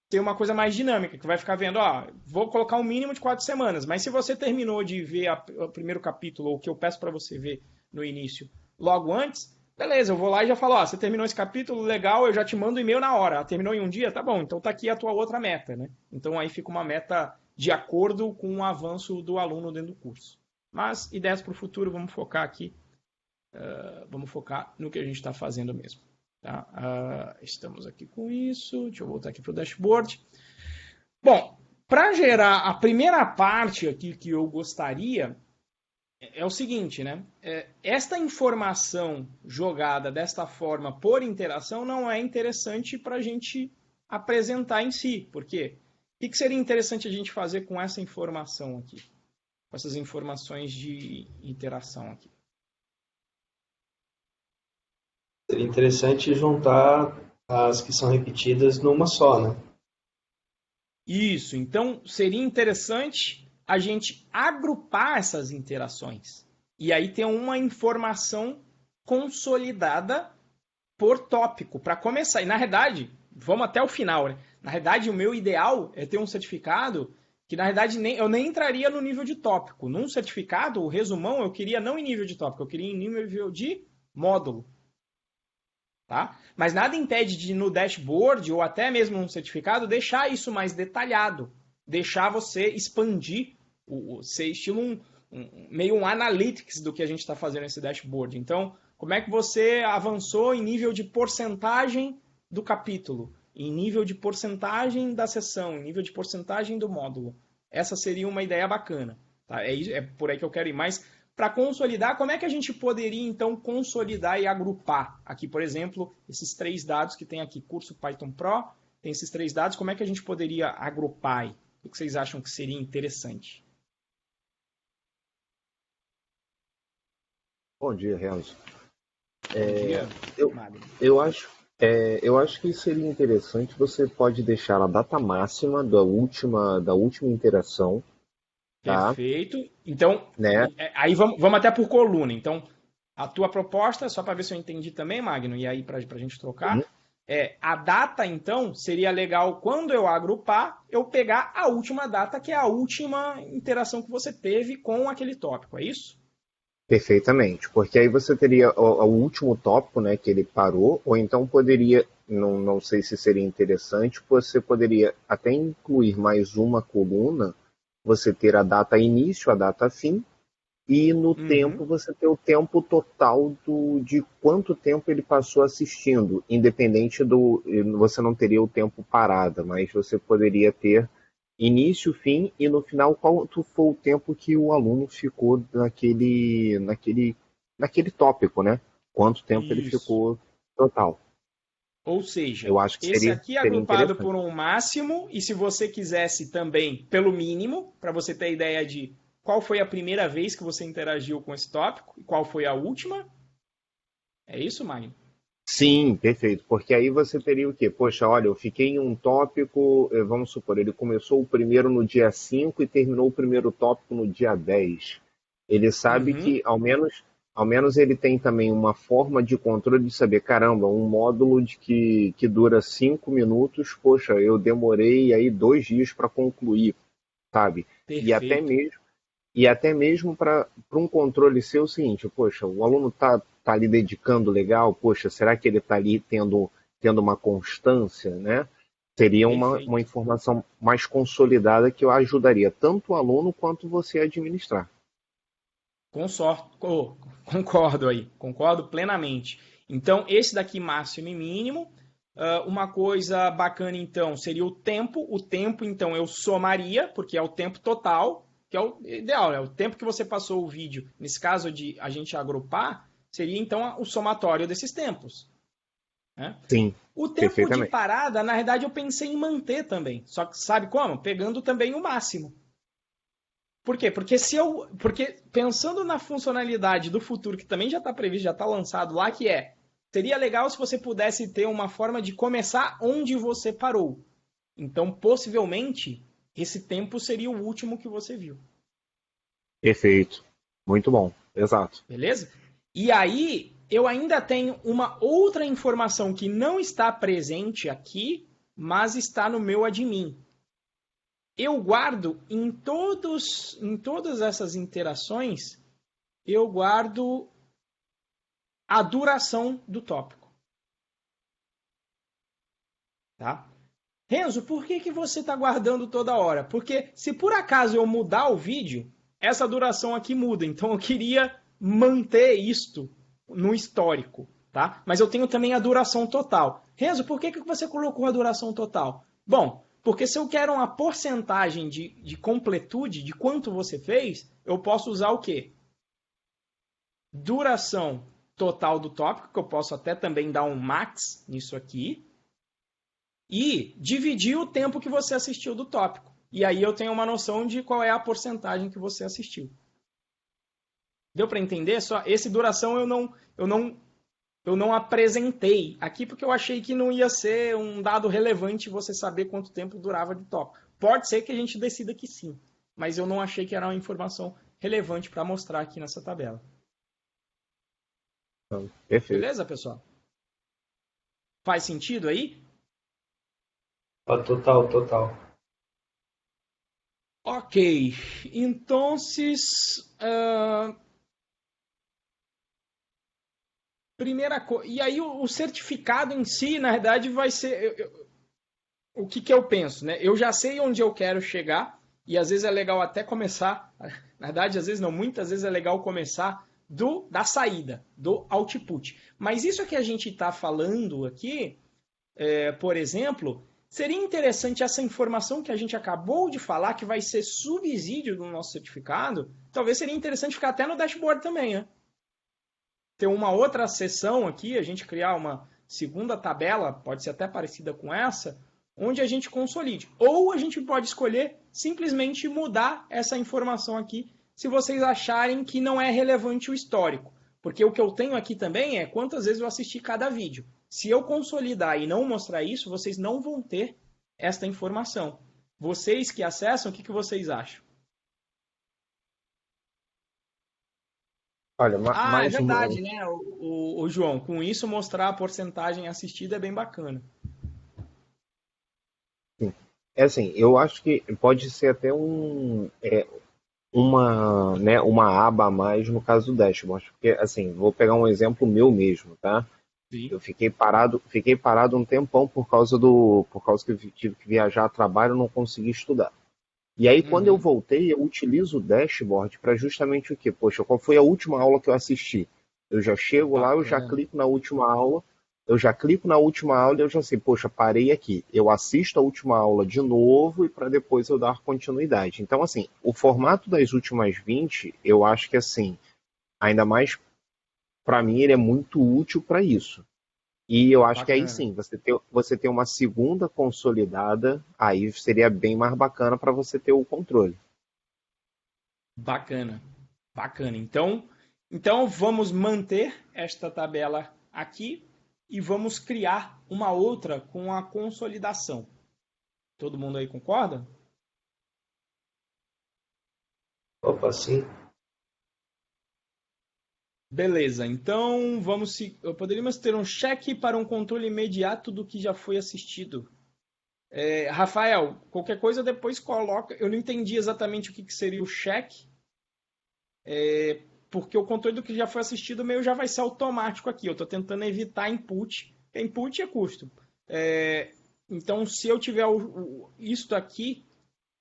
ter uma coisa mais dinâmica, que vai ficar vendo, vou colocar um mínimo de 4 semanas, mas se você terminou de ver o primeiro capítulo, ou o que eu peço para você ver no início, logo antes, beleza, eu vou lá e já falo, você terminou esse capítulo, legal, eu já te mando um e-mail na hora. Terminou em um dia? Tá bom, então tá aqui a tua outra meta, né? Então aí fica uma meta de acordo com o avanço do aluno dentro do curso. Mas, ideias para o futuro, vamos focar aqui. Vamos focar no que a gente está fazendo mesmo. Tá? Estamos aqui com isso. Deixa eu voltar aqui para o dashboard. Bom, para gerar a primeira parte aqui que eu gostaria, é o seguinte, né? Esta informação jogada desta forma por interação não é interessante para a gente apresentar em si. Por quê? O que seria interessante a gente fazer com essa informação aqui? Com essas informações de interação aqui? Seria interessante juntar as que são repetidas numa só, né? Isso. Então, seria interessante a gente agrupar essas interações. E aí ter uma informação consolidada por tópico, para começar. E, na verdade, vamos até o final, né? Na verdade, o meu ideal é ter um certificado que, na verdade, eu nem entraria no nível de tópico. Num certificado, o resumão, eu queria não em nível de tópico, eu queria em nível de módulo. Tá? Mas nada impede de, no dashboard, ou até mesmo um certificado, deixar isso mais detalhado. Deixar você expandir, ser estilo meio um analytics do que a gente está fazendo nesse dashboard. Então, como é que você avançou em nível de porcentagem do capítulo? Em nível de porcentagem da sessão, em nível de porcentagem do módulo. Essa seria uma ideia bacana. Tá? É por aí que eu quero ir. Mas, para consolidar, como é que a gente poderia, então, consolidar e agrupar? Aqui, por exemplo, esses 3 dados que tem aqui, curso Python Pro, tem esses 3 dados, como é que a gente poderia agrupar aí? O que vocês acham que seria interessante? Bom dia, Renzo. Bom dia, eu acho que seria interessante, você pode deixar a data máxima da última interação. Tá? Perfeito. Então, né? Aí vamos até por coluna. Então, a tua proposta, só para ver se eu entendi também, Magno, e aí para a gente trocar, a data, então, seria legal, quando eu agrupar, eu pegar a última data, que é a última interação que você teve com aquele tópico, é isso? Perfeitamente, porque aí você teria o último tópico, né, que ele parou, ou então poderia, não sei se seria interessante, você poderia até incluir mais uma coluna, você ter a data início, a data fim, e no tempo você ter o tempo total de quanto tempo ele passou assistindo, independente você não teria o tempo parado, mas você poderia ter início, fim e no final quanto foi o tempo que o aluno ficou naquele tópico, né? Quanto tempo ele ficou total. Ou seja, eu acho que esse aqui é agrupado interessante por um máximo, e se você quisesse também pelo mínimo, para você ter ideia de qual foi a primeira vez que você interagiu com esse tópico e qual foi a última. É isso, Magno? Sim, perfeito. Porque aí você teria o quê? Poxa, olha, eu fiquei em um tópico, vamos supor, ele começou o primeiro no dia 5 e terminou o primeiro tópico no dia 10. Ele sabe que, ao menos ele tem também uma forma de controle de saber, caramba, um módulo que dura 5 minutos, poxa, eu demorei aí 2 dias para concluir, sabe? Perfeito. E até mesmo para um controle ser o seguinte, poxa, o aluno está ali dedicando legal, poxa, será que ele está ali tendo uma constância, né? Seria uma informação mais consolidada que eu ajudaria tanto o aluno quanto você a administrar. Concordo plenamente. Então, esse daqui máximo e mínimo. Uma coisa bacana, então, seria o tempo. O tempo, então, eu somaria, porque é o tempo total, que é o ideal, né? O tempo que você passou o vídeo, nesse caso de a gente agrupar, seria, então, o somatório desses tempos. Né? Sim, o tempo de parada, na verdade, eu pensei em manter também. Só que sabe como? Pegando também o máximo. Por quê? Porque pensando na funcionalidade do futuro, que também já está previsto, já está lançado lá, seria legal se você pudesse ter uma forma de começar onde você parou. Então, possivelmente, esse tempo seria o último que você viu. Perfeito. Muito bom. Exato. Beleza? E aí, eu ainda tenho uma outra informação que não está presente aqui, mas está no meu admin. Eu guardo em todas essas interações, eu guardo a duração do tópico. Tá? Renzo, por que você está guardando toda hora? Porque se por acaso eu mudar o vídeo, essa duração aqui muda. Então eu queria manter isto no histórico. Tá? Mas eu tenho também a duração total. Renzo, por que você colocou a duração total? Bom, porque se eu quero uma porcentagem de completude, de quanto você fez, eu posso usar o quê? Duração total do tópico, que eu posso até também dar um max nisso aqui, e dividir o tempo que você assistiu do tópico. E aí eu tenho uma noção de qual é a porcentagem que você assistiu. Deu para entender? Só esse duração eu não apresentei aqui porque eu achei que não ia ser um dado relevante você saber quanto tempo durava de tópico. Pode ser que a gente decida que sim, mas eu não achei que era uma informação relevante para mostrar aqui nessa tabela. Perfeito. Beleza, pessoal? Faz sentido aí? Total. Ok, então, primeira coisa. E aí o certificado em si, na verdade, vai ser. O que eu penso, né? Eu já sei onde eu quero chegar, e às vezes é legal até começar. Na verdade, às vezes não, muitas vezes é legal começar da saída, do output. Mas isso que a gente está falando aqui, por exemplo, seria interessante essa informação que a gente acabou de falar, que vai ser subsídio do nosso certificado, talvez seria interessante ficar até no dashboard também, né? Ter uma outra seção aqui, a gente criar uma segunda tabela, pode ser até parecida com essa, onde a gente consolide. Ou a gente pode escolher simplesmente mudar essa informação aqui, se vocês acharem que não é relevante o histórico. Porque o que eu tenho aqui também é quantas vezes eu assisti cada vídeo. Se eu consolidar e não mostrar isso, vocês não vão ter esta informação. Vocês que acessam, o que vocês acham? Olha, é verdade, né, o João? Com isso, mostrar a porcentagem assistida é bem bacana. Sim. É assim, eu acho que pode ser até uma aba a mais no caso do dashboard. Porque, assim, vou pegar um exemplo meu mesmo, tá? Sim. Eu fiquei parado um tempão por causa que eu tive que viajar a trabalho e não consegui estudar. E aí, quando eu voltei, eu utilizo o dashboard para justamente o quê? Poxa, qual foi a última aula que eu assisti? Eu já chego lá, eu já clico na última aula, e eu já sei, poxa, parei aqui. Eu assisto a última aula de novo e para depois eu dar continuidade. Então, assim, o formato das últimas 20, eu acho que, assim, ainda mais para mim, ele é muito útil para isso. E eu acho que aí sim, você ter uma segunda consolidada, aí seria bem mais bacana para você ter o controle. Bacana, bacana. Então vamos manter esta tabela aqui e vamos criar uma outra com a consolidação. Todo mundo aí concorda? Opa, sim. Beleza, então poderíamos ter um cheque para um controle imediato do que já foi assistido. Rafael, qualquer coisa depois coloca. Eu não entendi exatamente o que seria o cheque, porque o controle do que já foi assistido meio já vai ser automático aqui. Eu estou tentando evitar input. Input é custo. Então, se eu tiver isso aqui,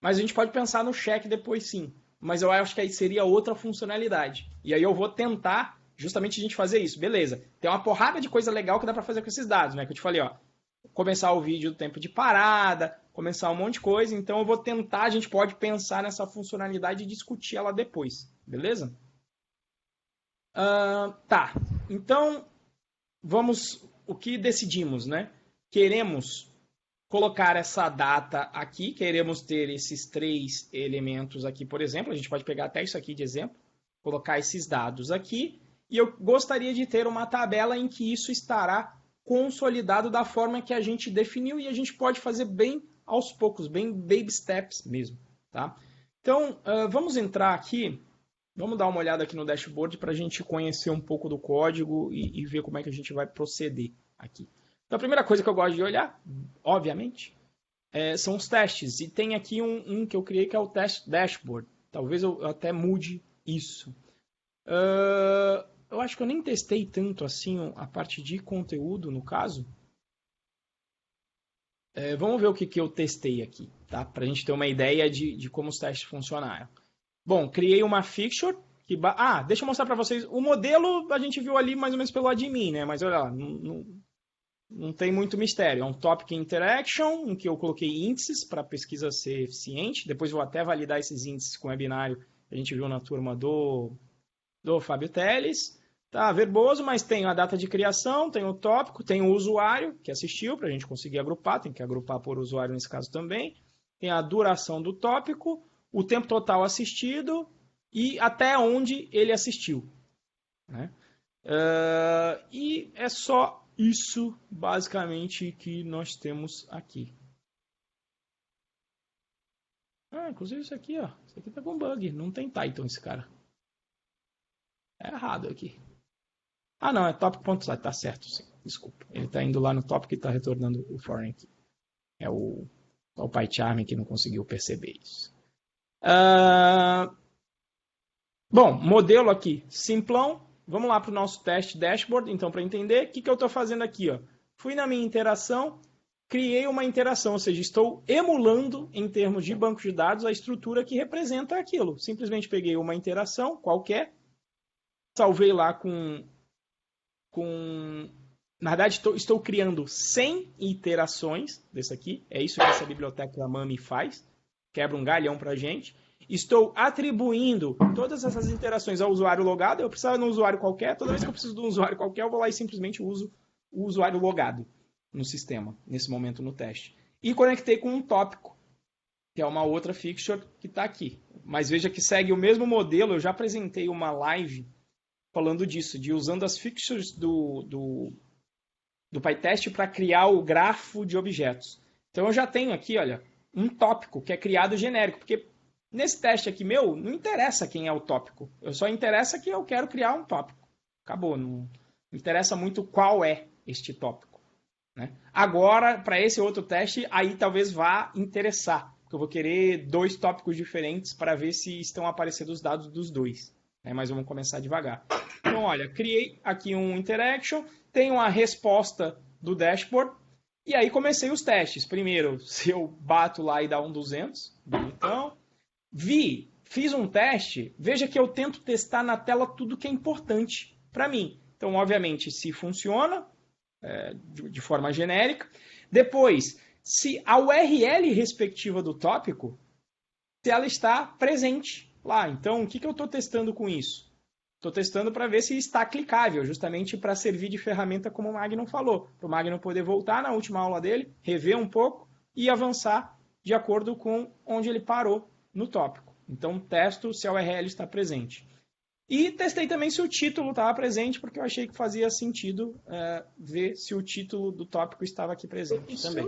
mas a gente pode pensar no cheque depois sim. Mas eu acho que aí seria outra funcionalidade. E aí eu vou tentar justamente a gente fazer isso. Beleza. Tem uma porrada de coisa legal que dá para fazer com esses dados, né? Que eu te falei, ó. Começar o vídeo, o tempo de parada, começar um monte de coisa. Então eu vou tentar, a gente pode pensar nessa funcionalidade e discutir ela depois. Beleza? Tá. Então, o que decidimos, né? Queremos colocar essa data aqui, queremos ter esses 3 elementos aqui, por exemplo. A gente pode pegar até isso aqui de exemplo, colocar esses dados aqui. E eu gostaria de ter uma tabela em que isso estará consolidado da forma que a gente definiu e a gente pode fazer bem aos poucos, bem baby steps mesmo. Tá? Então, vamos entrar aqui, vamos dar uma olhada aqui no dashboard para a gente conhecer um pouco do código e ver como é que a gente vai proceder aqui. Então, a primeira coisa que eu gosto de olhar, obviamente, são os testes. E tem aqui um que eu criei que é o test dashboard. Talvez eu até mude isso. Eu acho que eu nem testei tanto assim a parte de conteúdo, no caso. Vamos ver o que eu testei aqui, tá? Para a gente ter uma ideia de como os testes funcionaram. Bom, criei uma fixture. Deixa eu mostrar para vocês. O modelo a gente viu ali mais ou menos pelo admin, né? Mas olha lá, não tem muito mistério. É um topic interaction, em que eu coloquei índices para a pesquisa ser eficiente. Depois vou até validar esses índices com o webinário que a gente viu na turma do Fábio Teles. Tá verboso, mas tem a data de criação, tem o tópico, tem o usuário que assistiu, para a gente conseguir agrupar, tem que agrupar por usuário nesse caso também. Tem a duração do tópico, o tempo total assistido e até onde ele assistiu. Né? E é só isso, basicamente, que nós temos aqui. Inclusive isso aqui, ó. Isso aqui tá com bug. Não tem Title esse cara. É errado aqui. Não, é topic.site, tá certo, sim. Desculpa. Ele tá indo lá no topic e tá retornando o foreign aqui. É o PyCharm que não conseguiu perceber isso. Bom, modelo aqui, simplão. Vamos lá para o nosso teste dashboard. Então, para entender, o que eu estou fazendo aqui? Ó? Fui na minha interação, criei uma interação, ou seja, estou emulando, em termos de banco de dados, a estrutura que representa aquilo. Simplesmente peguei uma interação qualquer, salvei lá na verdade, estou criando 100 iterações desse aqui. É isso que essa biblioteca Mami faz. Quebra um galhão para a gente. Estou atribuindo todas essas interações ao usuário logado. Eu precisava de um usuário qualquer. Toda vez que eu preciso de um usuário qualquer, eu vou lá e simplesmente uso o usuário logado no sistema, nesse momento no teste. E conectei com um tópico, que é uma outra fixture que está aqui. Mas veja que segue o mesmo modelo. Eu já apresentei uma live falando disso, de usando as fixtures do PyTest para criar o grafo de objetos. Então eu já tenho aqui, olha, um tópico que é criado genérico, porque nesse teste aqui meu, não interessa quem é o tópico. Eu só interessa que eu quero criar um tópico. Acabou. Não interessa muito qual é este tópico. Né? Agora, para esse outro teste, aí talvez vá interessar. Porque eu vou querer 2 tópicos diferentes para ver se estão aparecendo os dados dos 2. Mas vamos começar devagar. Então, olha, criei aqui um interaction, tenho a resposta do dashboard, e aí comecei os testes. Primeiro, se eu bato lá e dá um 200, bonitão. Fiz um teste, veja que eu tento testar na tela tudo que é importante para mim. Então, obviamente, se funciona de forma genérica. Depois, se a URL respectiva do tópico, se ela está presente lá. Então, o que eu estou testando com isso? Estou testando para ver se está clicável, justamente para servir de ferramenta, como o Magno falou. Para o Magno poder voltar na última aula dele, rever um pouco e avançar de acordo com onde ele parou no tópico. Então, testo se a URL está presente. E testei também se o título estava presente, porque eu achei que fazia sentido ver se o título do tópico estava aqui presente também.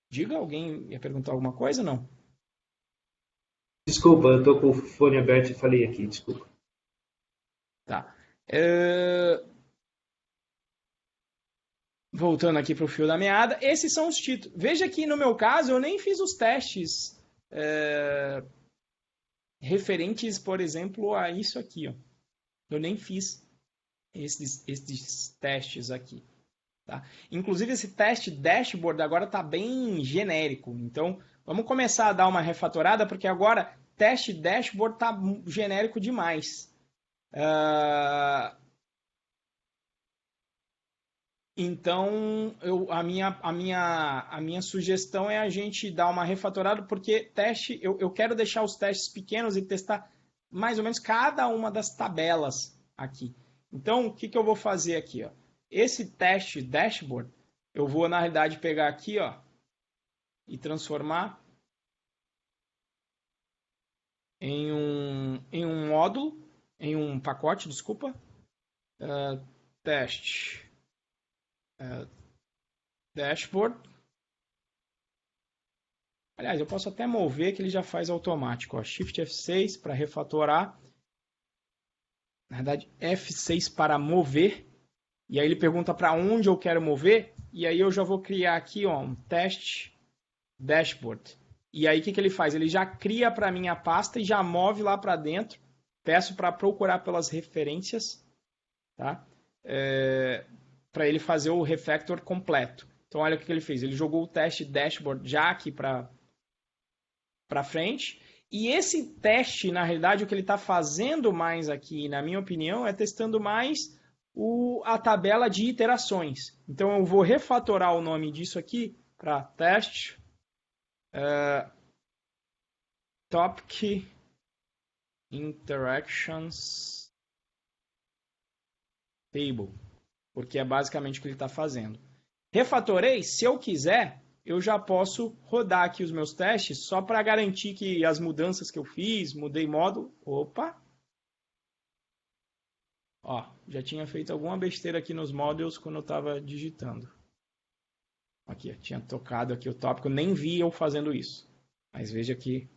Diga, alguém ia perguntar alguma coisa ou não? Desculpa, eu estou com o fone aberto e falei aqui, desculpa. Tá. Voltando aqui para o fio da meada, esses são os títulos. Veja que no meu caso eu nem fiz os testes referentes, por exemplo, a isso aqui. Ó. Eu nem fiz esses testes aqui. Tá? Inclusive esse teste dashboard agora está bem genérico. Então vamos começar a dar uma refatorada, porque agora teste dashboard está genérico demais. Então, a minha sugestão é a gente dar uma refatorada, porque teste, eu quero deixar os testes pequenos e testar mais ou menos cada uma das tabelas aqui. Então, o que eu vou fazer aqui? Ó? Esse teste dashboard, eu vou, na realidade, pegar aqui ó, e transformar em um módulo, em um pacote, desculpa, teste. Dashboard. Aliás, eu posso até mover que ele já faz automático. Ó. Shift F6 para refatorar. Na verdade, F6 para mover. E aí ele pergunta para onde eu quero mover. E aí eu já vou criar aqui ó, um teste dashboard. E aí o que ele faz? Ele já cria para mim a pasta e já move lá para dentro. Peço para procurar pelas referências. Tá? Para ele fazer o refactor completo. Então, olha o que ele fez. Ele jogou o teste dashboard já aqui para frente. E esse teste, na realidade, o que ele está fazendo mais aqui, na minha opinião, é testando mais a tabela de iterações. Então, eu vou refatorar o nome disso aqui para teste topic interactions table. Porque é basicamente o que ele está fazendo. Refatorei, se eu quiser, eu já posso rodar aqui os meus testes só para garantir que as mudanças que eu fiz, mudei módulo. Opa! Ó, já tinha feito alguma besteira aqui nos modules quando eu estava digitando. Aqui, tinha tocado aqui o tópico, nem vi eu fazendo isso. Mas veja que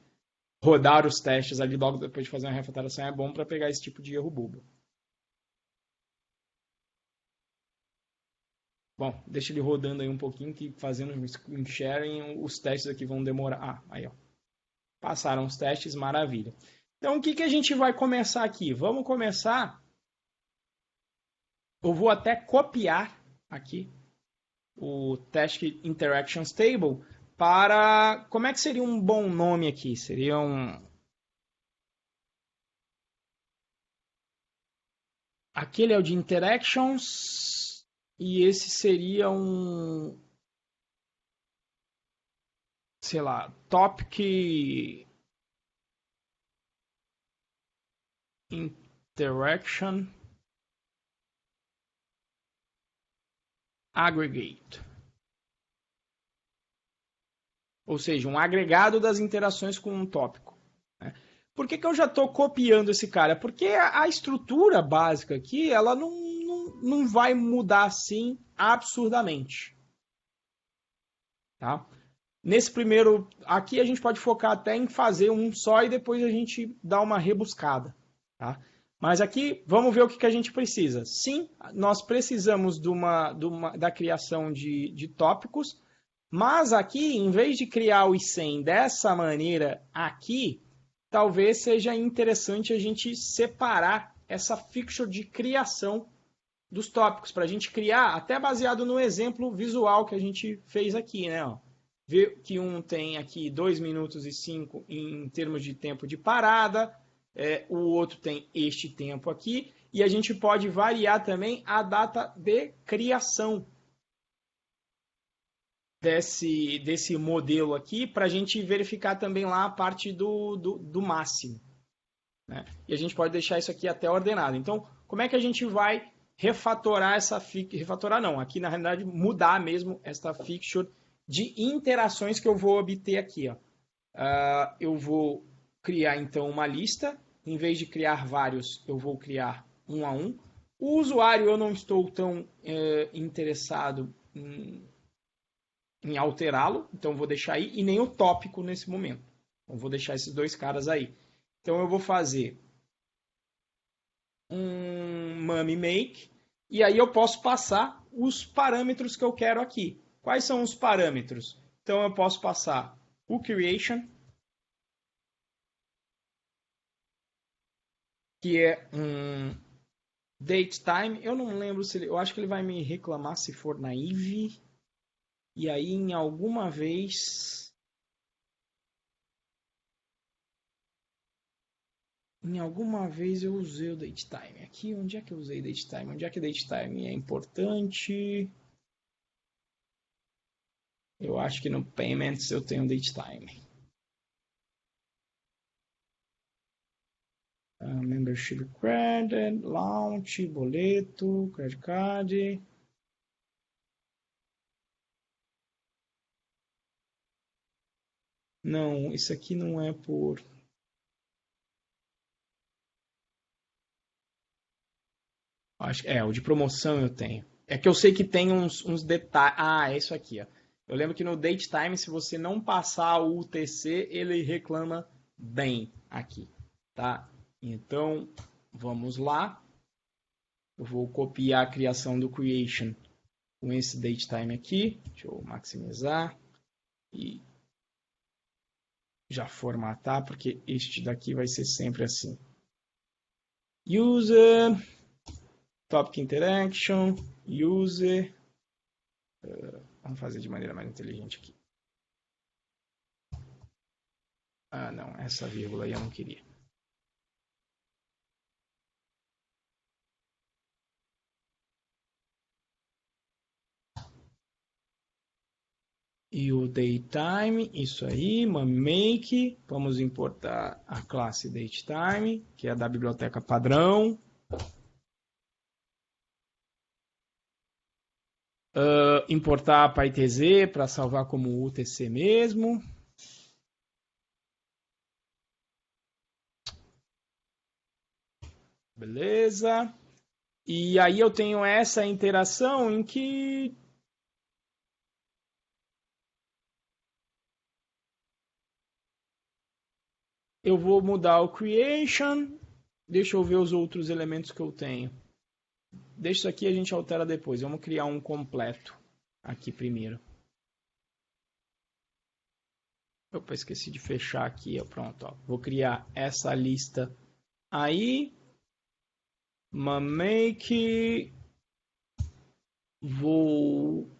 rodar os testes ali logo depois de fazer uma refatoração é bom para pegar esse tipo de erro bobo. Bom, deixa ele rodando aí um pouquinho, que fazendo um screen sharing, os testes aqui vão demorar. Aí, ó. Passaram os testes, maravilha. Então, o que a gente vai começar aqui? Vamos começar... Eu vou até copiar aqui o Task Interactions Table para... Como é que seria um bom nome aqui? Seria um... Aquele é o de Interactions... E esse seria um, sei lá, Topic Interaction Aggregate. Ou seja, um agregado das interações com um tópico. Né? Por que eu já estou copiando esse cara? Porque a estrutura básica aqui, ela não vai mudar assim absurdamente. Tá? Nesse primeiro, aqui a gente pode focar até em fazer um só e depois a gente dá uma rebuscada. Tá? Mas aqui, vamos ver o que a gente precisa. Sim, nós precisamos da criação de tópicos, mas aqui, em vez de criar o I100 dessa maneira aqui, talvez seja interessante a gente separar essa fixture de criação dos tópicos, para a gente criar, até baseado no exemplo visual que a gente fez aqui, né? Ó. ver que um tem aqui 2 minutos e 5 em termos de tempo de parada, o outro tem este tempo aqui, e a gente pode variar também a data de criação desse modelo aqui, para a gente verificar também lá a parte do máximo. Né? E a gente pode deixar isso aqui até ordenado. Então, como é que a gente vai refatorar essa fixture? Refatorar não, aqui na realidade mudar mesmo esta fixture de interações que eu vou obter aqui. Ó. Eu vou criar então uma lista, em vez de criar vários, eu vou criar um a um. O usuário eu não estou tão interessado em alterá-lo, então eu vou deixar aí, e nem o tópico nesse momento. Eu vou deixar esses dois caras aí. Então eu vou fazer um mummy make, e aí eu posso passar os parâmetros que eu quero aqui. Quais são os parâmetros? Então eu posso passar o creation, que é um date time. Eu não lembro se eu acho que ele vai me reclamar se for naive. E aí em alguma vez eu usei o datetime. Aqui, onde é que eu usei datetime? Onde é que datetime é importante? Eu acho que no payments eu tenho datetime. Membership credit, launch, boleto, credit card. Não, isso aqui não é por... Acho, o de promoção eu tenho. É que eu sei que tem uns detalhes. É isso aqui, ó. Eu lembro que no datetime, se você não passar o UTC, ele reclama bem aqui, tá? Então, vamos lá. Eu vou copiar a criação do creation com esse datetime aqui. Deixa eu maximizar e já formatar, porque este daqui vai ser sempre assim. User, topic interaction, user. Vamos fazer de maneira mais inteligente aqui. Não, essa vírgula aí eu não queria. E o datetime, isso aí, make. Vamos importar a classe datetime, que é da biblioteca padrão. Importar a PyTZ para salvar como UTC mesmo. Beleza. E aí eu tenho essa interação em que eu vou mudar o creation. Deixa eu ver os outros elementos que eu tenho. Deixa isso aqui, a gente altera depois. Vamos criar um completo aqui primeiro. Opa, esqueci de fechar aqui. Pronto, ó. Vou criar essa lista aí. Make. Vou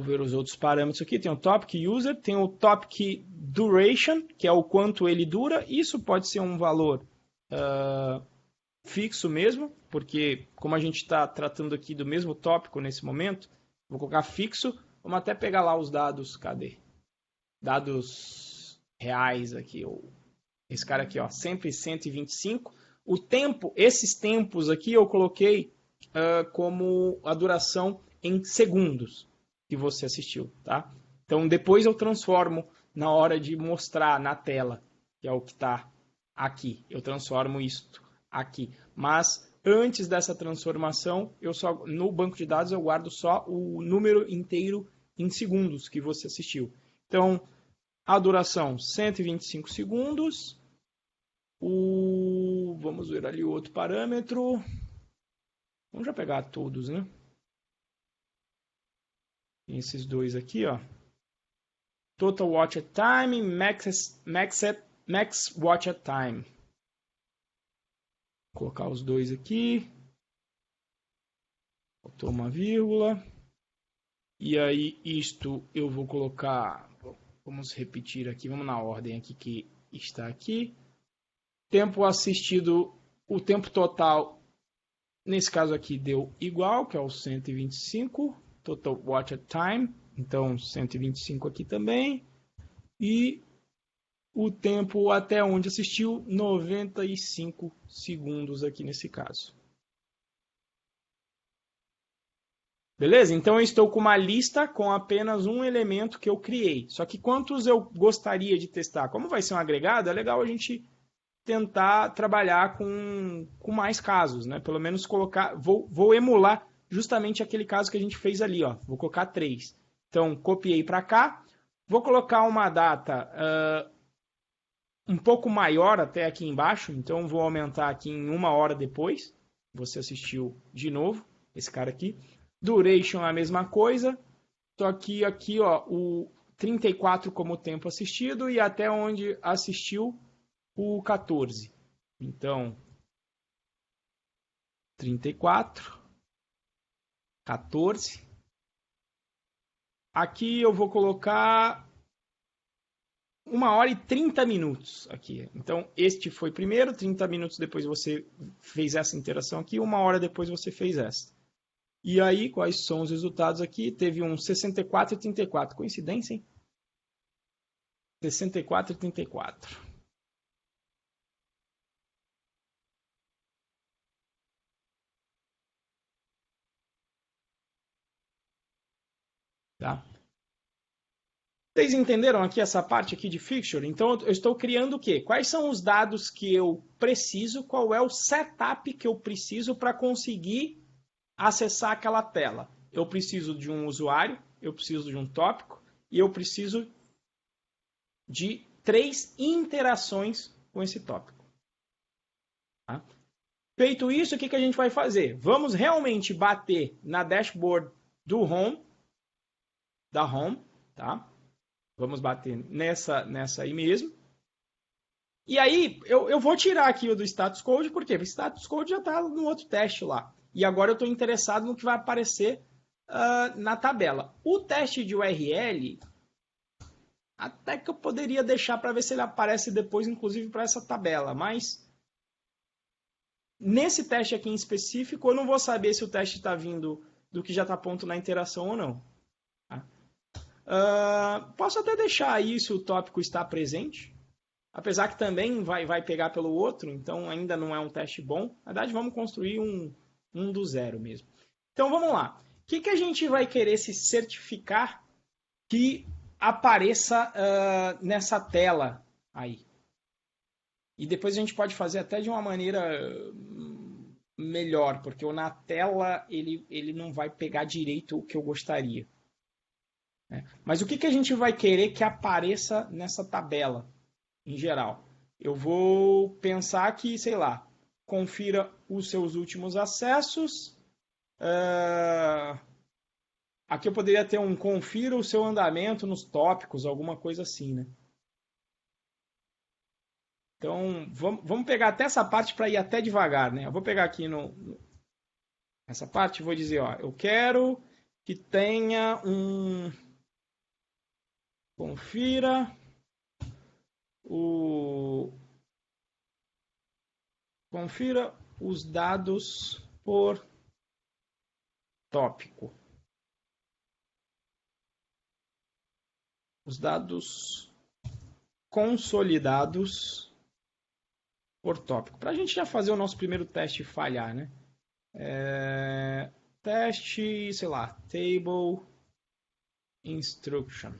ver os outros parâmetros aqui. Tem o topic user, tem o topic duration, que é o quanto ele dura. Isso pode ser um valor fixo mesmo, porque como a gente está tratando aqui do mesmo tópico nesse momento, vou colocar fixo. Vamos até pegar lá os dados. Cadê? Dados reais aqui. Esse cara aqui, ó, sempre 125. O tempo, esses tempos aqui eu coloquei como a duração em segundos que você assistiu, tá? Então depois eu transformo na hora de mostrar na tela, que é o que está aqui. Eu transformo isto aqui. Mas antes dessa transformação, no banco de dados eu guardo só o número inteiro em segundos que você assistiu. Então, a duração 125 segundos. Vamos ver ali o outro parâmetro. Vamos já pegar todos, né? Esses dois aqui, ó. Total watch time, max watch time. Vou colocar os dois aqui. Faltou uma vírgula. E aí isto eu vou colocar, vamos repetir aqui, vamos na ordem aqui que está aqui. Tempo assistido, o tempo total, nesse caso aqui deu igual, que é o 125, total watch time, então 125 aqui também. E o tempo até onde assistiu, 95 segundos aqui nesse caso. Beleza? Então eu estou com uma lista com apenas um elemento que eu criei. Só que quantos eu gostaria de testar? Como vai ser um agregado, é legal a gente tentar trabalhar com mais casos, né? Pelo menos colocar... Vou emular justamente aquele caso que a gente fez ali, ó. Vou colocar 3. Então, copiei para cá. Vou colocar uma data um pouco maior até aqui embaixo. Então, vou aumentar aqui em 1 hora depois. Você assistiu de novo, esse cara aqui. Duration é a mesma coisa. Só que aqui, ó, o 34 como tempo assistido e até onde assistiu o 14. Então, 34, 14. Aqui eu vou colocar 1 hora e 30 minutos aqui. Então, este foi primeiro, 30 minutos depois você fez essa interação aqui, 1 hora depois você fez essa. E aí, quais são os resultados aqui? Teve um 64 e 34. Coincidência, hein? 64 e 34. Tá? Vocês entenderam aqui essa parte aqui de fixture? Então, eu estou criando o quê? Quais são os dados que eu preciso? Qual é o setup que eu preciso para conseguir acessar aquela tela? Eu preciso de um usuário, eu preciso de um tópico e eu preciso de 3 interações com esse tópico. Tá? Feito isso, o que a gente vai fazer? Vamos realmente bater na dashboard do home, da home, tá? Vamos bater nessa aí mesmo. E aí, eu vou tirar aqui o do status code, porque o status code já está no outro teste lá. E agora eu estou interessado no que vai aparecer na tabela. O teste de URL, até que eu poderia deixar para ver se ele aparece depois, inclusive para essa tabela. Mas, nesse teste aqui em específico, eu não vou saber se o teste está vindo do que já está pronto na interação ou não. Tá? Posso até deixar aí se o tópico está presente. Apesar que também vai pegar pelo outro, então ainda não é um teste bom. Na verdade, vamos construir um do zero mesmo. Então, vamos lá. O que a gente vai querer se certificar que apareça nessa tela aí? E depois a gente pode fazer até de uma maneira melhor, porque na tela ele não vai pegar direito o que eu gostaria. Mas o que a gente vai querer que apareça nessa tabela, em geral? Eu vou pensar que, sei lá, confira os seus últimos acessos. Aqui eu poderia ter um confira o seu andamento nos tópicos, alguma coisa assim, né? Então, vamos pegar até essa parte para ir até devagar, né? Eu vou pegar aqui essa parte e vou dizer, ó, eu quero que tenha confira os dados por tópico. Os dados consolidados por tópico. Para a gente já fazer o nosso primeiro teste e falhar, né? Teste, sei lá, table instruction.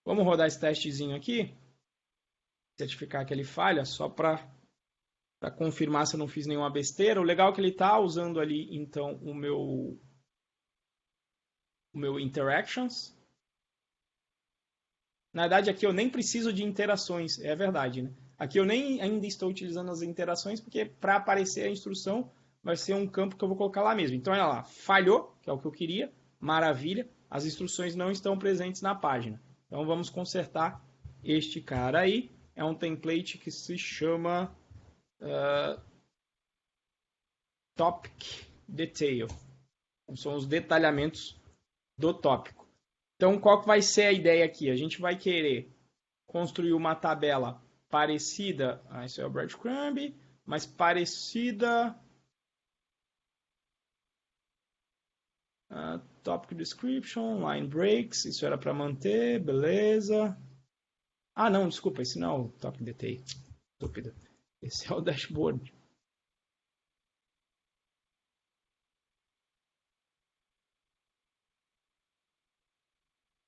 Vamos rodar esse testezinho aqui. Certificar que ele falha, só para confirmar se eu não fiz nenhuma besteira. O legal é que ele está usando ali, então, o meu interactions. Na verdade, aqui eu nem preciso de interações, é verdade, né? Aqui eu nem ainda estou utilizando as interações, porque para aparecer a instrução vai ser um campo que eu vou colocar lá mesmo. Então, olha lá, falhou, que é o que eu queria, maravilha, as instruções não estão presentes na página. Então, vamos consertar este cara aí. É um template que se chama Topic Detail. São os detalhamentos do tópico. Então, qual que vai ser a ideia aqui? A gente vai querer construir uma tabela parecida, isso é o breadcrumb, mas parecida, topic description, line breaks, isso era para manter, beleza. Ah, não, desculpa, esse não é o topic detail, estúpido. Esse é o dashboard.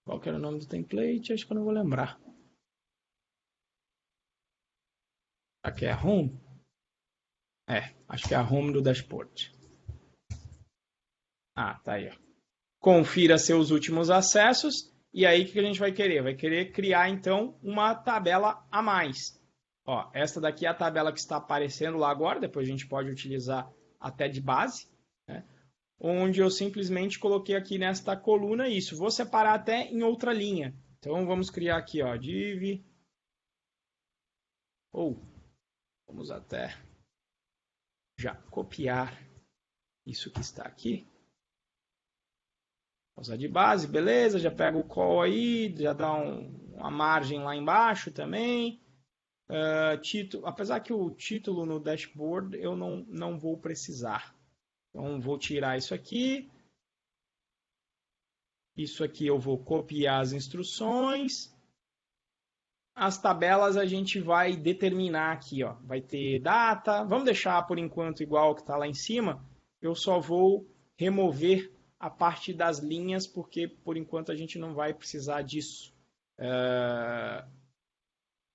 Qual que era o nome do template? Acho que eu não vou lembrar. Aqui é a home? Acho que é a home do dashboard. Tá aí, ó. Confira seus últimos acessos. E aí, o que a gente vai querer? Vai querer criar, então, uma tabela a mais. Ó, essa daqui é a tabela que está aparecendo lá agora. Depois a gente pode utilizar até de base, né? Onde eu simplesmente coloquei aqui nesta coluna isso. Vou separar até em outra linha. Então, vamos criar aqui, ó, div. Vamos até já copiar isso que está aqui. Vou usar de base, beleza. Já pego o call aí, já dá uma margem lá embaixo também. Título, apesar que o título no dashboard eu não vou precisar. Então, vou tirar isso aqui. Isso aqui eu vou copiar as instruções. As tabelas a gente vai determinar aqui, ó. Vai ter data. Vamos deixar por enquanto igual que está lá em cima. Eu só vou remover a parte das linhas, porque por enquanto a gente não vai precisar disso.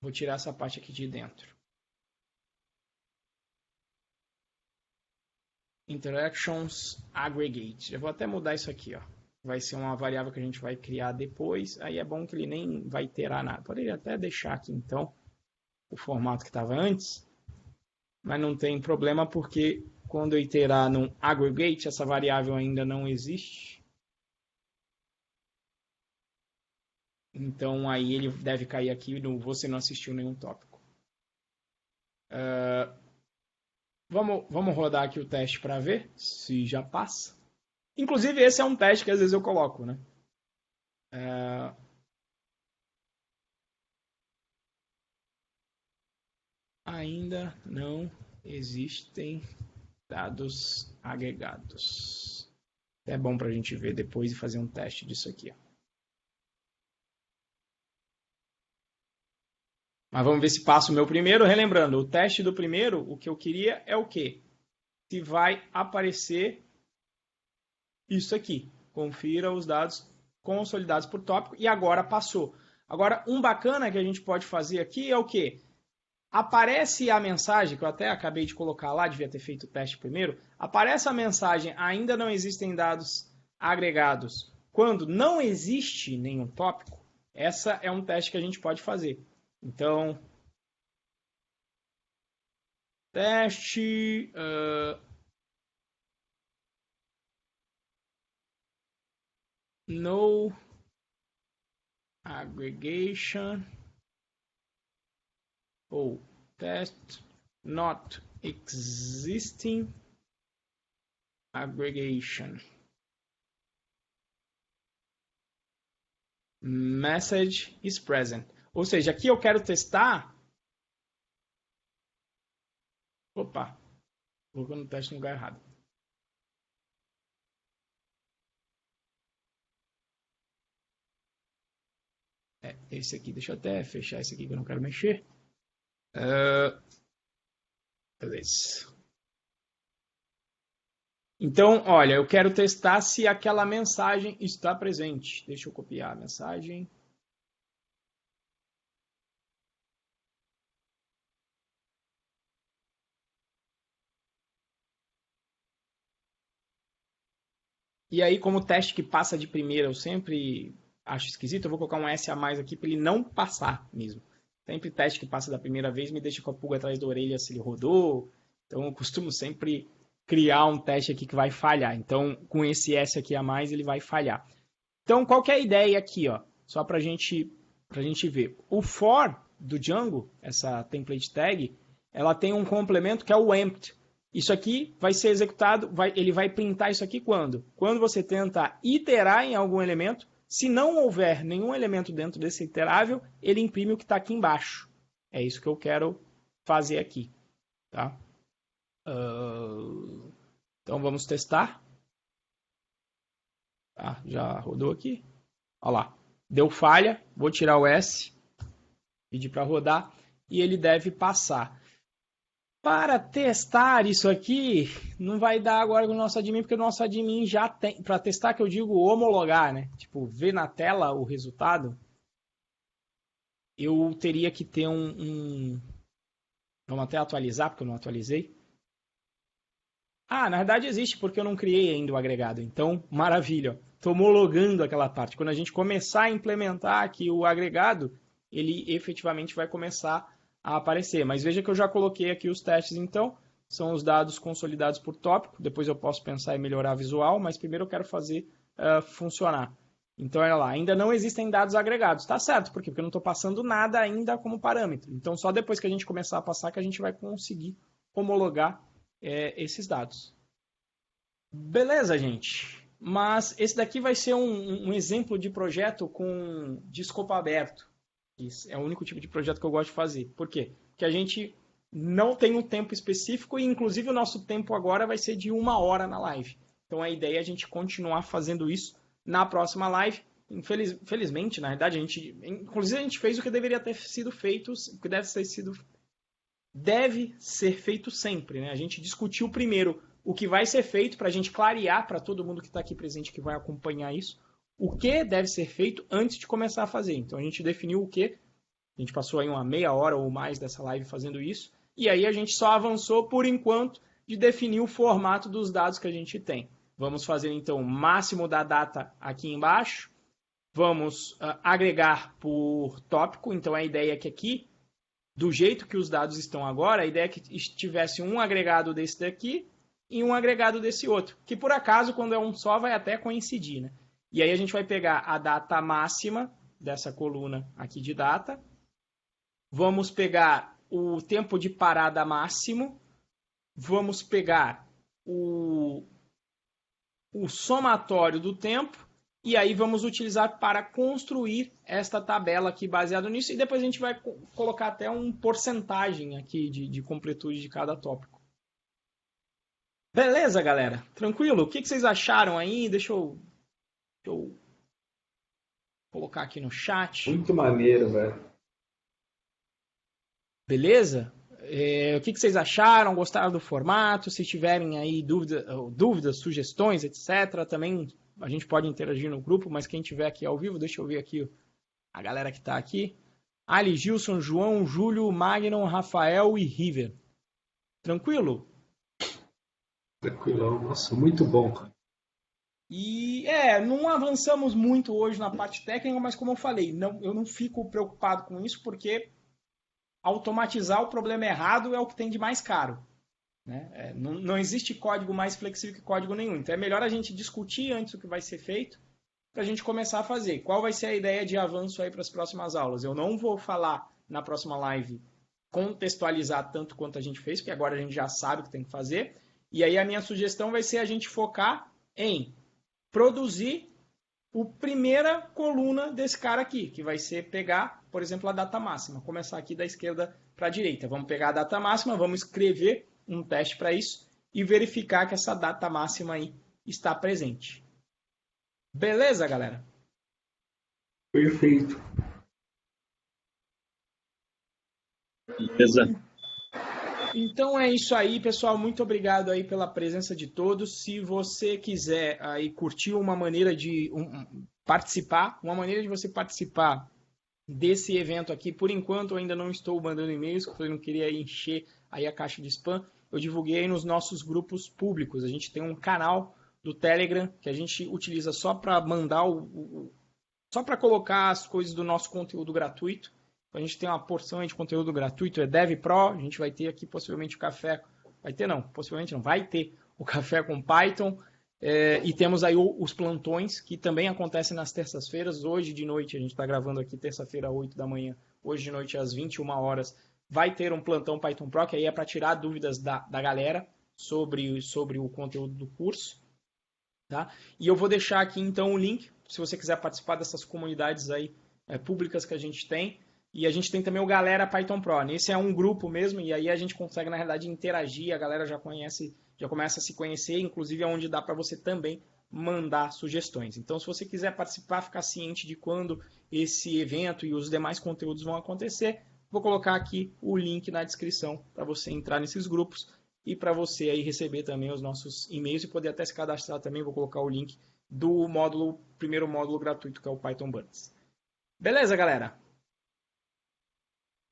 Vou tirar essa parte aqui de dentro. Interactions Aggregate. Eu vou até mudar isso aqui, ó. Vai ser uma variável que a gente vai criar depois. Aí é bom que ele nem vai iterar nada. Poderia até deixar aqui, então, o formato que estava antes. Mas não tem problema, porque quando eu iterar num aggregate, essa variável ainda não existe. Então, aí ele deve cair aqui no você não assistiu nenhum tópico. Vamos rodar aqui o teste para ver se já passa. Inclusive, esse é um teste que às vezes eu coloco, né? Ainda não existem dados agregados. É bom para a gente ver depois e fazer um teste disso aqui, ó. Mas vamos ver se passa o meu primeiro. Relembrando, o teste do primeiro, o que eu queria é o quê? Se vai aparecer isso aqui. Confira os dados consolidados por tópico. E agora passou. Agora, um bacana que a gente pode fazer aqui é o quê? Aparece a mensagem, que eu até acabei de colocar lá, devia ter feito o teste primeiro. Aparece a mensagem, ainda não existem dados agregados. Quando não existe nenhum tópico, essa é um teste que a gente pode fazer. Então, teste... no aggregation ou test not existing aggregation. Message is present. Ou seja, aqui eu quero testar... Opa, colocando o teste no lugar errado. Esse aqui, deixa eu até fechar esse aqui que eu não quero mexer. Beleza. Então, olha, eu quero testar se aquela mensagem está presente. Deixa eu copiar a mensagem. E aí, como teste que passa de primeira, eu sempre acho esquisito, eu vou colocar um S a mais aqui para ele não passar mesmo. Sempre teste que passa da primeira vez me deixa com a pulga atrás da orelha se ele rodou. Então, eu costumo sempre criar um teste aqui que vai falhar. Então, com esse S aqui a mais, ele vai falhar. Então, qual que é a ideia aqui, ó? Só para a gente ver. O for do Django, essa template tag, ela tem um complemento que é o empty. Isso aqui vai ser executado, ele vai printar isso aqui quando? Quando você tenta iterar em algum elemento, se não houver nenhum elemento dentro desse iterável, ele imprime o que está aqui embaixo. É isso que eu quero fazer aqui. Tá? Então vamos testar. Já rodou aqui. Olha lá. Deu falha. Vou tirar o S. Pedir para rodar. E ele deve passar. Para testar isso aqui, não vai dar agora com o nosso admin, porque o nosso admin já tem. Para testar, que eu digo homologar, né? Tipo, ver na tela o resultado. Eu teria que ter Vamos até atualizar, porque eu não atualizei. Na verdade existe, porque eu não criei ainda o agregado. Então, maravilha. Estou homologando aquela parte. Quando a gente começar a implementar aqui o agregado, ele efetivamente vai começar a aparecer. Mas veja que eu já coloquei aqui os testes, então. São os dados consolidados por tópico. Depois eu posso pensar em melhorar visual, mas primeiro eu quero fazer funcionar. Então, olha lá, ainda não existem dados agregados. Tá certo, por quê? Porque eu não estou passando nada ainda como parâmetro. Então, só depois que a gente começar a passar que a gente vai conseguir homologar esses dados. Beleza, gente. Mas esse daqui vai ser um exemplo de projeto de escopo aberto. Isso é o único tipo de projeto que eu gosto de fazer. Por quê? Porque a gente não tem um tempo específico e, inclusive, o nosso tempo agora vai ser de 1 hora na live. Então, a ideia é a gente continuar fazendo isso na próxima live. Infelizmente, na verdade, inclusive a gente fez o que deveria ter sido feito, o que deve ser feito sempre, né? A gente discutiu primeiro o que vai ser feito para a gente clarear para todo mundo que está aqui presente que vai acompanhar isso, o que deve ser feito antes de começar a fazer. Então a gente definiu o que, a gente passou aí uma meia hora ou mais dessa live fazendo isso, e aí a gente só avançou por enquanto de definir o formato dos dados que a gente tem. Vamos fazer então o máximo da data aqui embaixo, vamos agregar por tópico, então a ideia é que aqui, do jeito que os dados estão agora, a ideia é que tivesse um agregado desse daqui e um agregado desse outro, que por acaso, quando é um só, vai até coincidir, né? E aí a gente vai pegar a data máxima dessa coluna aqui de data, vamos pegar o tempo de parada máximo, vamos pegar o somatório do tempo, e aí vamos utilizar para construir esta tabela aqui baseado nisso, e depois a gente vai colocar até uma porcentagem aqui de completude de cada tópico. Beleza, galera? Tranquilo? O que vocês acharam aí? Deixa eu colocar aqui no chat. Muito maneiro, velho. Beleza? O que vocês acharam? Gostaram do formato? Se tiverem aí dúvidas, sugestões, etc., também a gente pode interagir no grupo, mas quem tiver aqui ao vivo, deixa eu ver aqui a galera que está aqui. Ali, Gilson, João, Júlio, Magnon, Rafael e River. Tranquilo? Tranquilão, nossa, muito bom, cara. E não avançamos muito hoje na parte técnica, mas como eu falei, eu não fico preocupado com isso, porque automatizar o problema errado é o que tem de mais caro. Né? Não existe código mais flexível que código nenhum. Então é melhor a gente discutir antes o que vai ser feito para a gente começar a fazer. Qual vai ser a ideia de avanço aí para as próximas aulas? Eu não vou falar na próxima live contextualizar tanto quanto a gente fez, porque agora a gente já sabe o que tem que fazer. E aí a minha sugestão vai ser a gente focar em produzir a primeira coluna desse cara aqui, que vai ser pegar, por exemplo, a data máxima. Começar aqui da esquerda para a direita. Vamos pegar a data máxima, vamos escrever um teste para isso e verificar que essa data máxima aí está presente. Beleza, galera? Perfeito. Beleza. Então é isso aí, pessoal. Muito obrigado aí pela presença de todos. Se você quiser aí curtir uma maneira de participar, uma maneira de você participar desse evento aqui, por enquanto eu ainda não estou mandando e-mails, porque eu não queria encher aí a caixa de spam. Eu divulguei nos nossos grupos públicos. A gente tem um canal do Telegram que a gente utiliza só para mandar só para colocar as coisas do nosso conteúdo gratuito. A gente tem uma porção de conteúdo gratuito, é DevPro, a gente vai ter aqui possivelmente o café, vai ter o café com Python, e temos aí os plantões, que também acontecem nas terças-feiras. Hoje de noite, a gente está gravando aqui terça-feira, 8 da manhã, hoje de noite às 21 horas, vai ter um plantão Python Pro, que aí é para tirar dúvidas da galera, sobre o conteúdo do curso. Tá? E eu vou deixar aqui então o link, se você quiser participar dessas comunidades aí, públicas que a gente tem. E a gente tem também o Galera Python Pro. Esse é um grupo mesmo, e aí a gente consegue, na realidade, interagir, a galera já começa a se conhecer, inclusive é onde dá para você também mandar sugestões. Então, se você quiser participar, ficar ciente de quando esse evento e os demais conteúdos vão acontecer, vou colocar aqui o link na descrição para você entrar nesses grupos e para você aí receber também os nossos e-mails e poder até se cadastrar também. Vou colocar o link do primeiro módulo gratuito, que é o Python Buds. Beleza, galera?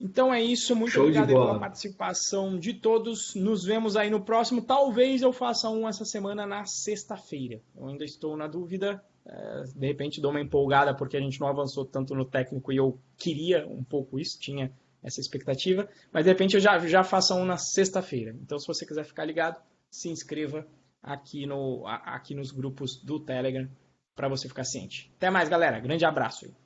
Então é isso, muito obrigado pela participação de todos. Nos vemos aí no próximo. Talvez eu faça um essa semana na sexta-feira. Eu ainda estou na dúvida. De repente dou uma empolgada porque a gente não avançou tanto no técnico e eu queria um pouco isso, tinha essa expectativa. Mas de repente eu já faço um na sexta-feira. Então se você quiser ficar ligado, se inscreva aqui nos grupos do Telegram para você ficar ciente. Até mais, galera. Grande abraço aí.